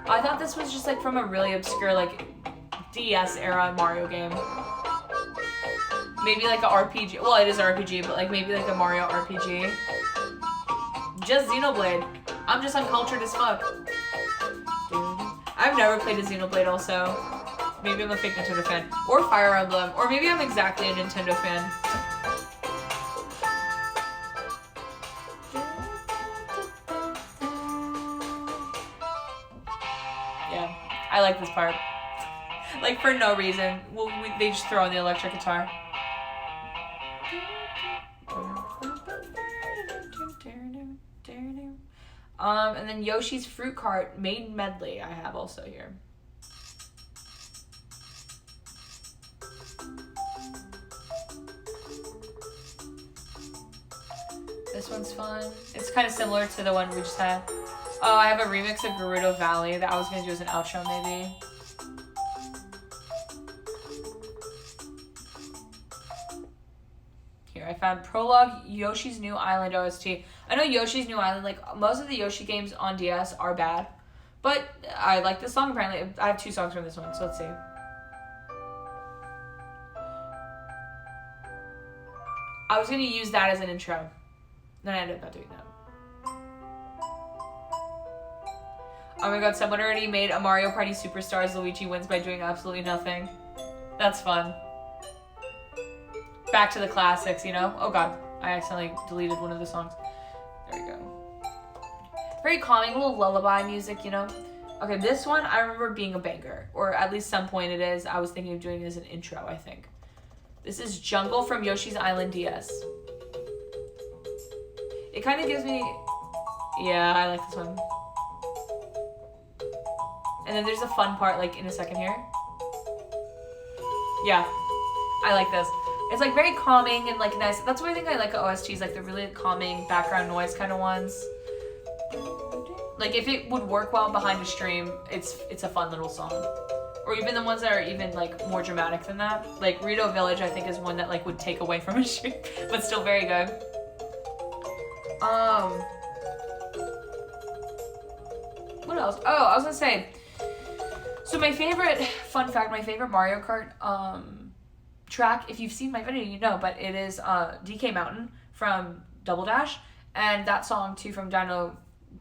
I thought this was just, like, from a really obscure, like, DS era Mario game. Maybe, like, a RPG. Well, it is an RPG, but, like, maybe, like, a Mario RPG. Just Xenoblade. I'm just uncultured as fuck. I've never played a Xenoblade also. Maybe I'm a fake Nintendo fan. Or Fire Emblem. Or maybe I'm exactly a Nintendo fan. Yeah, I like this part. Like, for no reason. They just throw in the electric guitar. And then Yoshi's Fruit Cart Main Medley I have also here. This one's fun. It's kind of similar to the one we just had. Oh, I have a remix of Gerudo Valley that I was going to do as an outro maybe. Here, I found Prologue Yoshi's New Island OST. I know Yoshi's New Island, like, most of the Yoshi games on DS are bad. But I like this song, apparently. I have 2 songs from this one, so let's see. I was going to use that as an intro. Then I ended up not doing that. Oh my god, someone already made a Mario Party Superstars Luigi wins by doing absolutely nothing. That's fun. Back to the classics, you know? Oh god, I accidentally deleted one of the songs. There we go. Very calming, a little lullaby music, you know? Okay, this one I remember being a banger. Or at least some point it is. I was thinking of doing it as an intro, I think. This is Jungle from Yoshi's Island DS. It kind of gives me... Yeah, I like this one. And then there's a fun part, like, in a second here. Yeah, I like this. It's, like, very calming and, like, nice. That's why I think I like OSTs, like, the really calming background noise kind of ones. Like, if it would work well behind a stream, it's a fun little song. Or even the ones that are even, like, more dramatic than that. Like, Rito Village, I think, is one that, like, would take away from a stream, but still very good. What else? Oh, I was gonna say, so my favorite, fun fact, my favorite Mario Kart track, if you've seen my video, you know, but it is DK Mountain from Double Dash, and that song too from Jungle.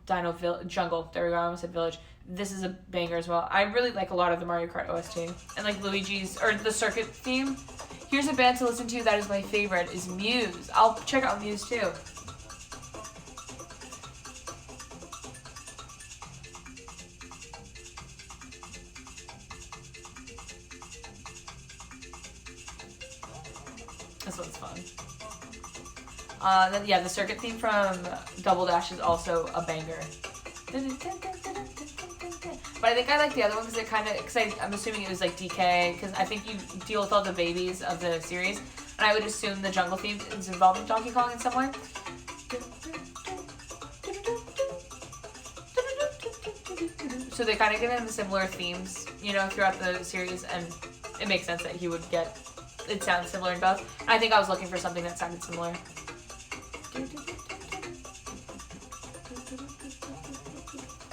There we go, I almost said Village. This is a banger as well. I really like a lot of the Mario Kart OST, and like Luigi's, or the circuit theme. Here's a band to listen to that is my favorite, is Muse. I'll check out Muse too. This one's fun. Then yeah, the circuit theme from Double Dash is also a banger. But I think I like the other one because it kind of, I'm assuming it was like DK, because I think you deal with all the babies of the series, and I would assume the jungle theme is involved in Donkey Kong in some way. So they kind of give him similar themes, you know, throughout the series, and it makes sense that he would get, it sounds similar in both. And I think I was looking for something that sounded similar.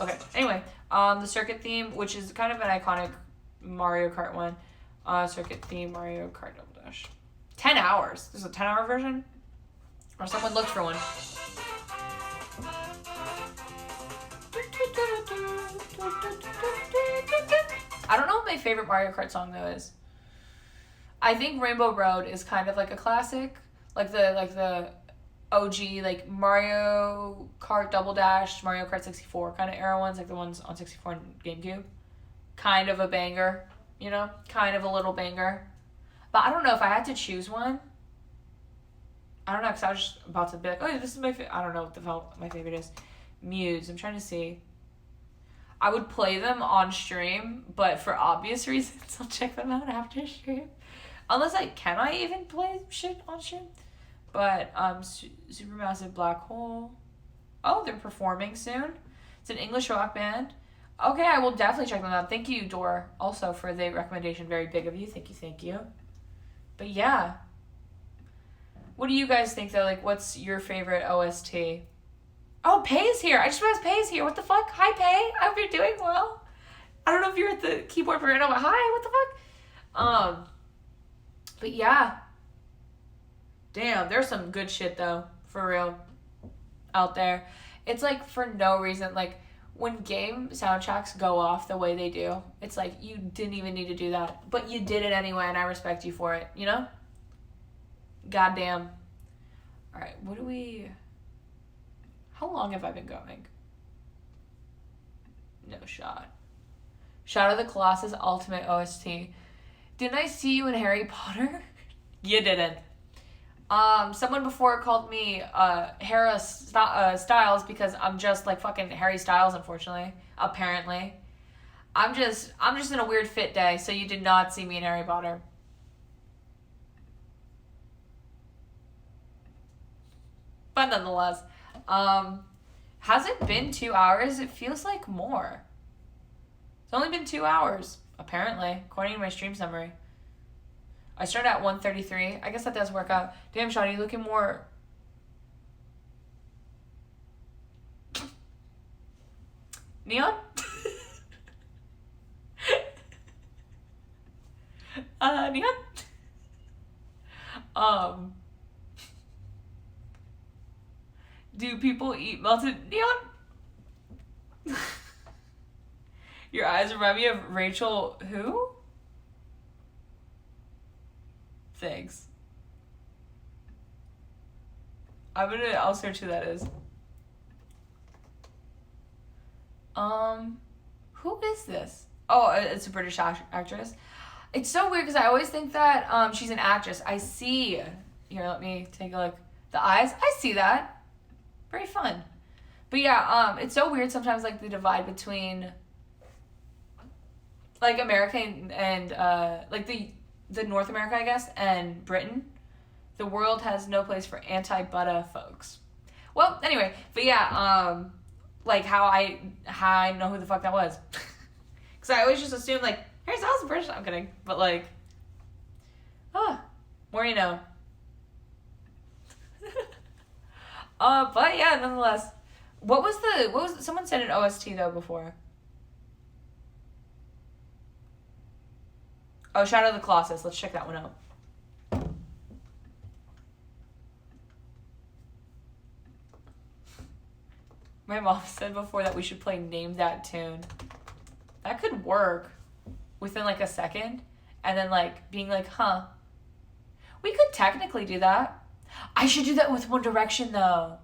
Okay, anyway, the circuit theme, which is kind of an iconic Mario Kart one. Circuit theme, Mario Kart Double Dash. 10 hours. There's a 10-hour version? Or someone looked for one. I don't know what my favorite Mario Kart song, though, is. I think Rainbow Road is kind of like a classic. Like the OG, like Mario Kart Double Dash, Mario Kart 64 kind of era ones, like the ones on 64 and GameCube. Kind of a banger, you know? Kind of a little banger. But I don't know if I had to choose one. I don't know, because I was just about to be like, oh, this is my favorite. I don't know what the hell my favorite is. Muse. I'm trying to see. I would play them on stream, but for obvious reasons, I'll check them out after stream. Unless can I even play shit on stream? But, Supermassive Black Hole. Oh, they're performing soon. It's an English rock band. Okay, I will definitely check them out. Thank you, Dor, also for the recommendation. Very big of you. Thank you. But yeah. What do you guys think, though? Like, what's your favorite OST? Oh, Pay's here. I just realized Pay's here. What the fuck? Hi, Pay. I hope you're doing well. I don't know if you're at the keyboard right now, but hi, what the fuck? But yeah. Damn, there's some good shit, though. For real. Out there. It's like, for no reason, like, when game soundtracks go off the way they do, it's like, you didn't even need to do that. But you did it anyway, and I respect you for it, you know? Goddamn. Alright, how long have I been going? No shot. Shadow of the Colossus Ultimate OST. Didn't I see you in Harry Potter? You didn't. Someone before called me Hera Styles because I'm just like fucking Harry Styles, unfortunately. Apparently. I'm just in a weird fit day, so you did not see me in Harry Potter. But nonetheless, has it been 2 hours? It feels like more. It's only been 2 hours, apparently, according to my stream summary. I started at 1:33. I guess that does work out. Damn, Sean, you looking more... Neon? Neon? Do people eat melted neon? Your eyes remind me of Rachel who? Thanks. I'll search who that is. Who is this? Oh, it's a British actress. It's so weird because I always think that she's an actress. I see. Here, let me take a look. The eyes, I see that. Very fun. But yeah, it's so weird sometimes, like, the divide between, like, America and like, the North America, I guess, and Britain. The world has no place for anti-Buddha folks. Well, anyway, but yeah, like, how I know who the fuck that was. Because I always just assume, like, Harry Styles is British. I'm kidding. But, like, more you know. But yeah, nonetheless, what was someone said an OST though before? Oh, Shadow of the Colossus. Let's check that one out. My mom said before that we should play Name That Tune. That could work within like a second, and then like being like, huh. We could technically do that. I should do that with One Direction though.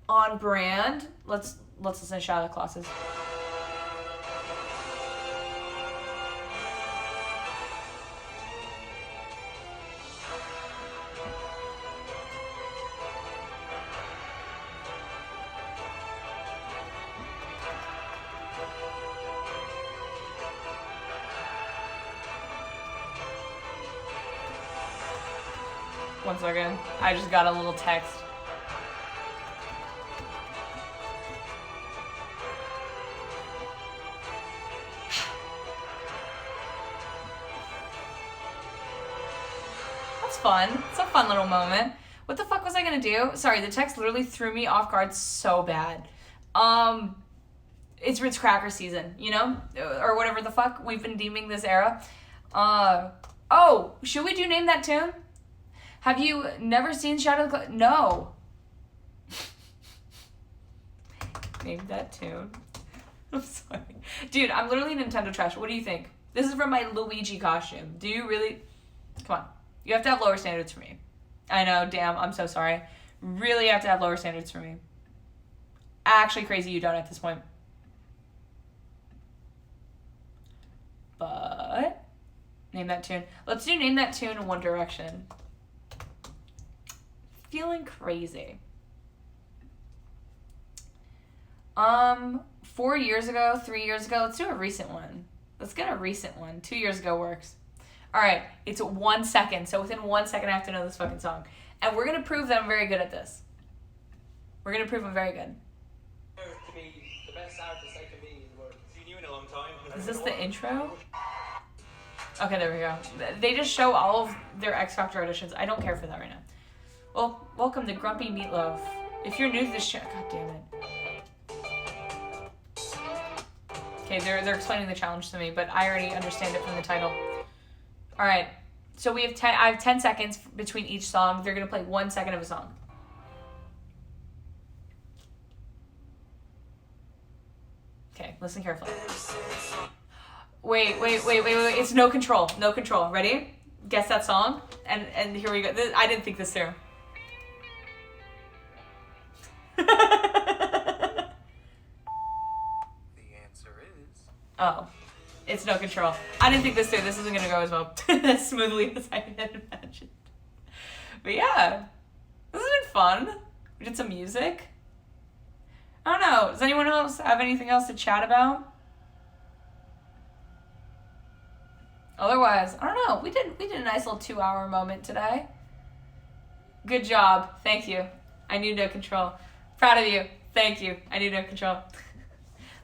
On brand. Let's listen to Shadow of the Colossus. One second. I just got a little text. That's fun. It's a fun little moment. What the fuck was I gonna do? Sorry, the text literally threw me off guard so bad. It's Ritz Cracker season, you know? Or whatever the fuck we've been deeming this era. Oh, should we do Name That Tune? Have you never seen Shadow of the Colossus? No. Name That Tune. I'm sorry. Dude, I'm literally Nintendo trash. What do you think? This is from my Luigi costume. Do you really? Come on. You have to have lower standards for me. I know, damn, I'm so sorry. Really have to have lower standards for me. Actually crazy you don't at this point. But, Name That Tune. Let's do Name That Tune in One Direction. Feeling crazy. 4 years ago, 3 years ago. Let's do a recent one. Let's get a recent one. 2 years ago works. All right, it's 1 second. So within 1 second, I have to know this fucking song. And we're going to prove that I'm very good at this. We're going to prove I'm very good. To be the best artist I can be in the world. Seen you in a long time. Is this the intro? Okay, there we go. They just show all of their X Factor auditions. I don't care for that right now. Well, welcome to Grumpy Meatloaf. If you're new to this show, god damn it. Okay, they're explaining the challenge to me, but I already understand it from the title. All right, so we have I have 10 seconds between each song. They're gonna play 1 second of a song. Okay, listen carefully. Wait. It's No Control. No Control. Ready? Guess that song. And here we go. I didn't think this through. The answer is... Oh. It's No Control. I didn't think this through. This isn't going to go as well as smoothly as I had imagined. But yeah. This has been fun. We did some music. I don't know. Does anyone else have anything else to chat about? Otherwise, I don't know. We did a nice little 2-hour moment today. Good job. Thank you. I knew No Control. Proud of you. Thank you. I knew No Control.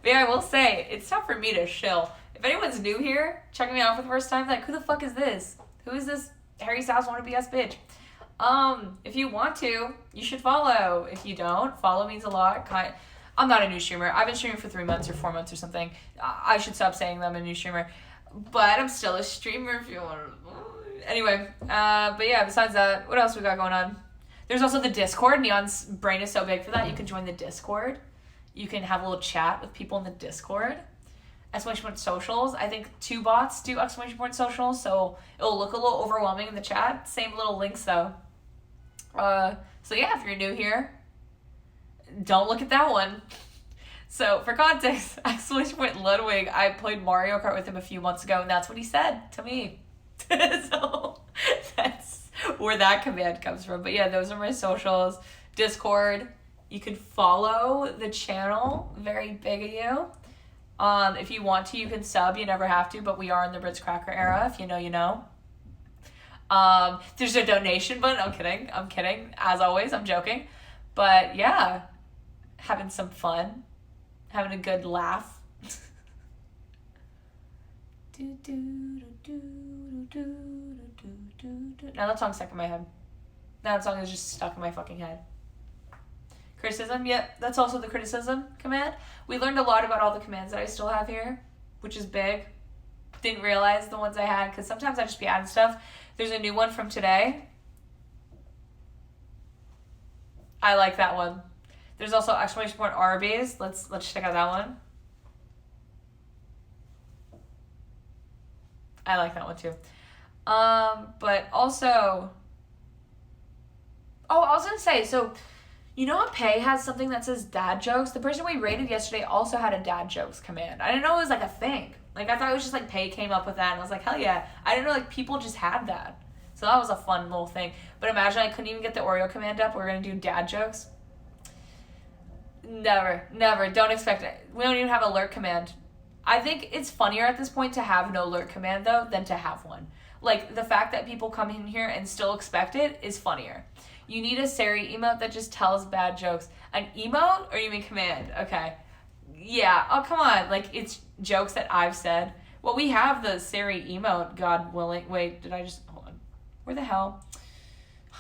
But yeah, I will say, it's time for me to chill. If anyone's new here, checking me out for the first time, like, who the fuck is this? Who is this Harry Styles wannabe ass bitch? If you want to, you should follow. If you don't, follow means a lot. I'm not a new streamer. I've been streaming for 3 months or 4 months or something. I should stop saying that I'm a new streamer. But I'm still a streamer if you want to. Anyway, but yeah, besides that, what else we got going on? There's also the Discord. Neon's brain is so big for that. You can join the Discord. You can have a little chat with people in the Discord. Exclamation point socials. I think 2 bots do exclamation point socials, so it'll look a little overwhelming in the chat. Same little links though. So yeah, if you're new here, don't look at that one. So for context, exclamation point Ludwig, I played Mario Kart with him a few months ago, and that's what he said to me. So that's where that command comes from. But yeah, those are my socials. Discord. You can follow the channel. Very big of you. If you want to, you can sub. You never have to, but we are in the Ritz Cracker era. If you know, you know. There's a donation button. I'm kidding. As always, I'm joking. But yeah, having some fun. Having a good laugh. Now that song's stuck in my head. Now that song is just stuck in my fucking head. Criticism, yep, that's also the criticism command. We learned a lot about all the commands that I still have here, which is big. Didn't realize the ones I had, because sometimes I just be adding stuff. There's a new one from today. I like that one. There's also exclamation point Arby's. Let's check out that one. I like that one too. But also, I was gonna say, so you know how Pay has something that says dad jokes? The person we rated yesterday also had a dad jokes command. I didn't know it was like a thing. Like I thought it was just like Pay came up with that, and I was like, hell yeah. I didn't know like people just had that. So that was a fun little thing. But imagine I couldn't even get the Oreo command up. We're gonna do dad jokes. Never. Don't expect it. We don't even have alert command. I think it's funnier at this point to have no alert command though than to have one. Like the fact that people come in here and still expect it is funnier. You need a Sari emote that just tells bad jokes. An emote or you mean command? Okay. Yeah. Oh, come on. Like it's jokes that I've said. Well, we have the Sari emote, God willing. Wait, did I just, hold on. Where the hell?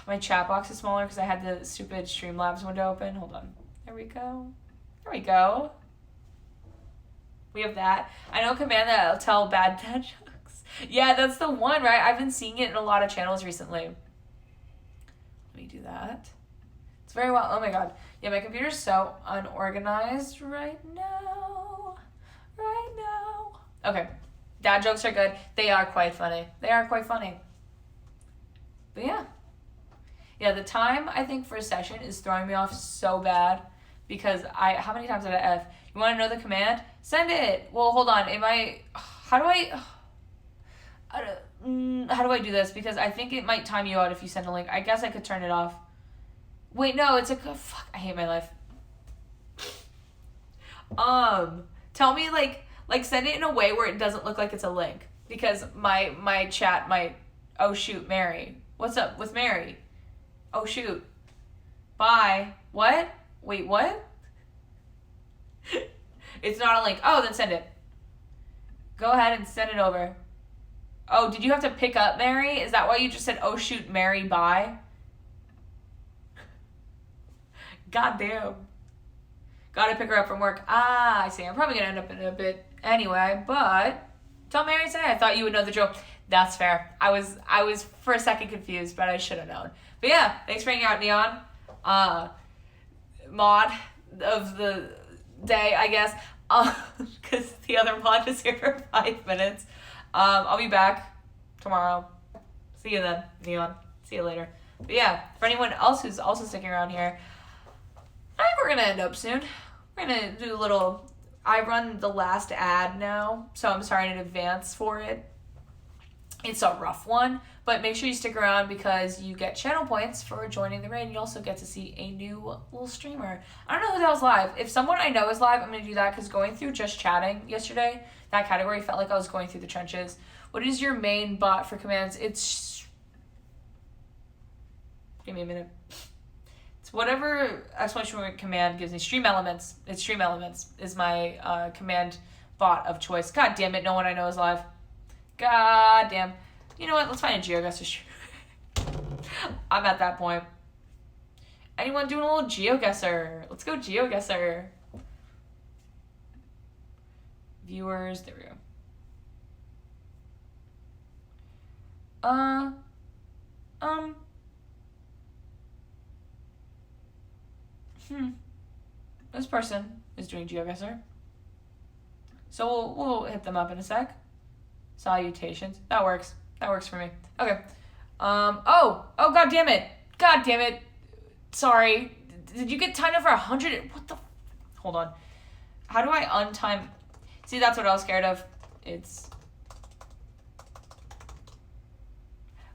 My chat box is smaller because I had the stupid Streamlabs window open. Hold on. There we go. We have that. I know a command that'll tell bad dad jokes. Yeah, that's the one, right? I've been seeing it in a lot of channels recently. Let me do that. It's very well. Oh my god. Yeah, my computer's so unorganized right now. Okay. Dad jokes are good. They are quite funny. But yeah. Yeah, the time, I think, for a session is throwing me off so bad because how many times did I F? You want to know the command? Send it. Well, hold on. How do I do this? Because I think it might time you out if you send a link. I guess I could turn it off. Wait, no, fuck, I hate my life. Tell me like send it in a way where it doesn't look like it's a link, because my chat might. Oh shoot, Mary. What's up with Mary? Oh shoot. Bye. What? Wait, what? It's not a link. Oh, then send it. Go ahead and send it over. Oh, did you have to pick up Mary? Is that why you just said, oh shoot, Mary, bye? Goddamn. Gotta pick her up from work. Ah, I see. I'm probably gonna end up in a bit anyway, but tell Mary today. I thought you would know the drill. That's fair. I was for a second confused, but I should have known. But yeah, thanks for hanging out, Neon. Mod of the day, I guess. Because the other mod was here for 5 minutes. I'll be back tomorrow. See you then, Neon. See you later. But yeah, for anyone else who's also sticking around here, I think we're gonna end up soon. We're gonna do a little. I run the last ad now, so I'm sorry in advance for it. It's a rough one, but make sure you stick around because you get channel points for joining the raid. You also get to see a new little streamer. I don't know who that was live. If someone I know is live, I'm going to do that, because going through just chatting yesterday, that category felt like I was going through the trenches. What is your main bot for commands? It's... Give me a minute. It's whatever exclamation point command gives me. Stream Elements. It's Stream Elements is my command bot of choice. God damn it, no one I know is live. God damn. You know what? Let's find a GeoGuessr streamer. I'm at that point. Anyone doing a little GeoGuessr? Let's go GeoGuessr. Viewers. There we go. This person is doing GeoGuessr. So we'll hit them up in a sec. Salutations. That works. That works for me. Okay. Oh, god damn it. God damn it. Sorry. Did you get timed up for 100? What the? Hold on. How do I untime? See, that's what I was scared of. It's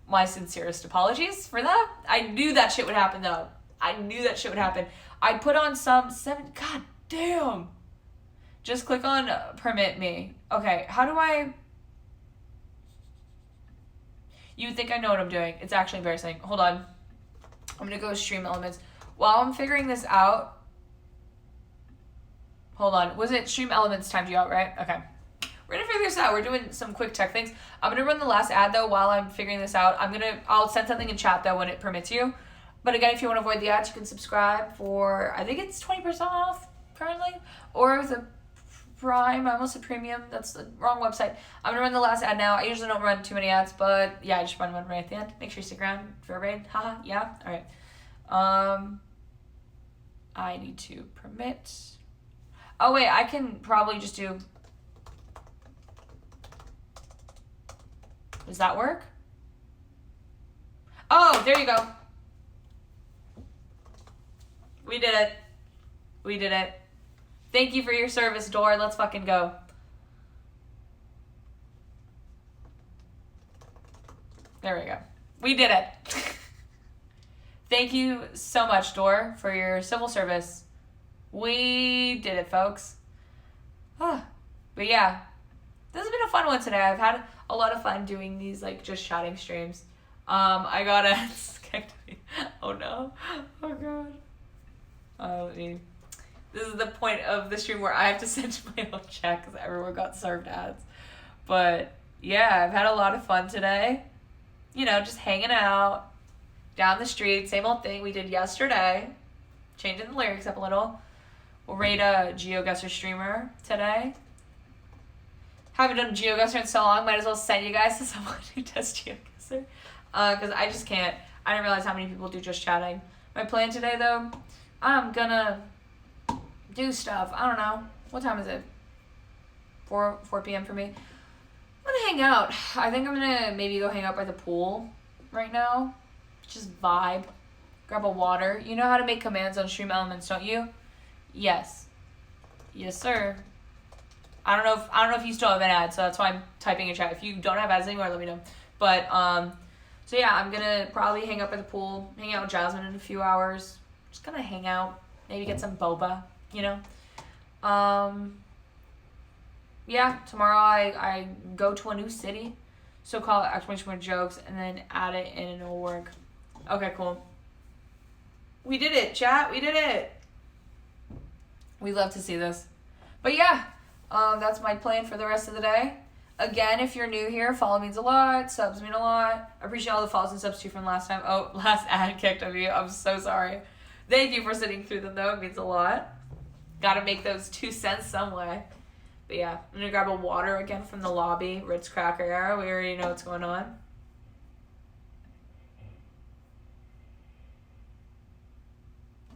my sincerest apologies for that. I knew that shit would happen, though. I knew that shit would happen. I put on some 7. God damn. Just click on permit me. Okay, how do I... You would think I know what I'm doing. It's actually embarrassing. Hold on. I'm going to go Stream Elements. While I'm figuring this out... Hold on. Was it Stream Elements timed you out, right? Okay. We're going to figure this out. We're doing some quick tech things. I'm going to run the last ad, though, while I'm figuring this out. I'll send something in chat, though, when it permits you. But again, if you want to avoid the ads, you can subscribe for... I think it's 20% off currently. Or with a Prime. I almost said Premium. That's the wrong website. I'm going to run the last ad now. I usually don't run too many ads, but yeah, I just run one right at the end. Make sure you stick around for a raid. Haha, yeah? All right. I need to permit. Oh, wait, I can probably just do... Does that work? Oh, there you go. We did it. We did it. Thank you for your service, Door. Let's fucking go. There we go. We did it. Thank you so much, Door, for your civil service. We did it, folks. But yeah, this has been a fun one today. I've had a lot of fun doing these, like, just chatting streams. I got a... Oh, no. Oh, God. This is the point of the stream where I have to send my own check because everyone got served ads. But yeah, I've had a lot of fun today. You know, just hanging out down the street. Same old thing we did yesterday. Changing the lyrics up a little. We'll raid a GeoGuessr streamer today. Haven't done GeoGuessr in so long. Might as well send you guys to someone who does GeoGuessr. Because I just can't. I didn't realize how many people do just chatting. My plan today, though, I'm gonna do stuff. I don't know. What time is it? 4 p.m. for me. I'm gonna hang out. I think I'm gonna maybe go hang out by the pool right now. Just vibe. Grab a water. You know how to make commands on Stream Elements, don't you? Yes. Yes, sir. I don't know if you still have an ad, so that's why I'm typing in chat. If you don't have ads anymore, let me know. But so yeah, I'm gonna probably hang out by the pool, hang out with Jasmine in a few hours. Just gonna hang out, maybe get some boba, you know. Yeah, tomorrow I go to a new city. So call it exclamation point jokes and then add it in and it'll work. Okay, cool. We did it, chat. We did it. We love to see this. But yeah, that's my plan for the rest of the day. Again, if you're new here, follow means a lot. Subs mean a lot. I appreciate all the follows and subs too from last time. Oh, last ad kicked of you. I'm so sorry. Thank you for sitting through them though. It means a lot. Gotta make those 2 cents some way. But yeah, I'm gonna grab a water again from the lobby. Ritz Cracker era. We already know what's going on.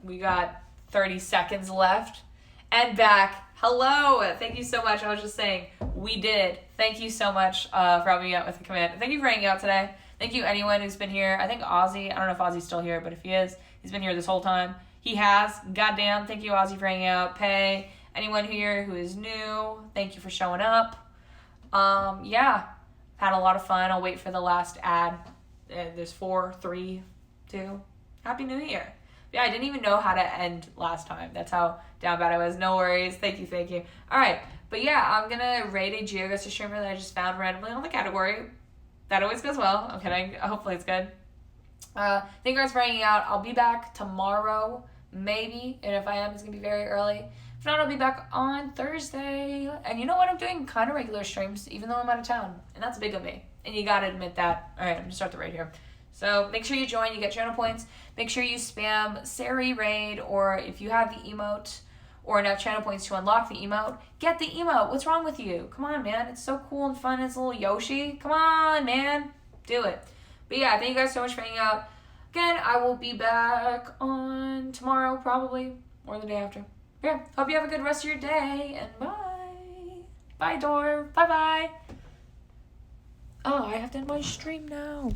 We got 30 seconds left. And back. Hello. Thank you so much. I was just saying, we did it. Thank you so much for helping me out with the command. Thank you for hanging out today. Thank you anyone who's been here. I think Ozzy, I don't know if Ozzy's still here, but if he is, he's been here this whole time. He has. Goddamn. Thank you, Ozzy, for hanging out. Pay. Anyone here who is new, thank you for showing up. Yeah. Had a lot of fun. I'll wait for the last ad. There's 4, 3, 2. Happy New Year. Yeah, I didn't even know how to end last time. That's how down bad I was. No worries. Thank you. All right. But yeah, I'm going to rate a GeoGuessr streamer that I just found randomly on the category. That always goes well. I'm kidding. Hopefully it's good. Thank you guys for hanging out. I'll be back tomorrow, maybe. And if I am, it's going to be very early. If not, I'll be back on Thursday. And you know what? I'm doing kind of regular streams, even though I'm out of town. And that's big of me. And you got to admit that. All right, I'm going to start the raid here. So make sure you join. You get channel points. Make sure you spam Sari raid, or if you have the emote or enough channel points to unlock the emote, get the emote. What's wrong with you? Come on, man. It's so cool and fun. It's a little Yoshi. Come on, man. Do it. But yeah, thank you guys so much for hanging out. Again, I will be back on tomorrow probably, or the day after. Yeah, hope you have a good rest of your day, and bye. Bye, Dor. Bye-bye. Oh, I have to end my stream now.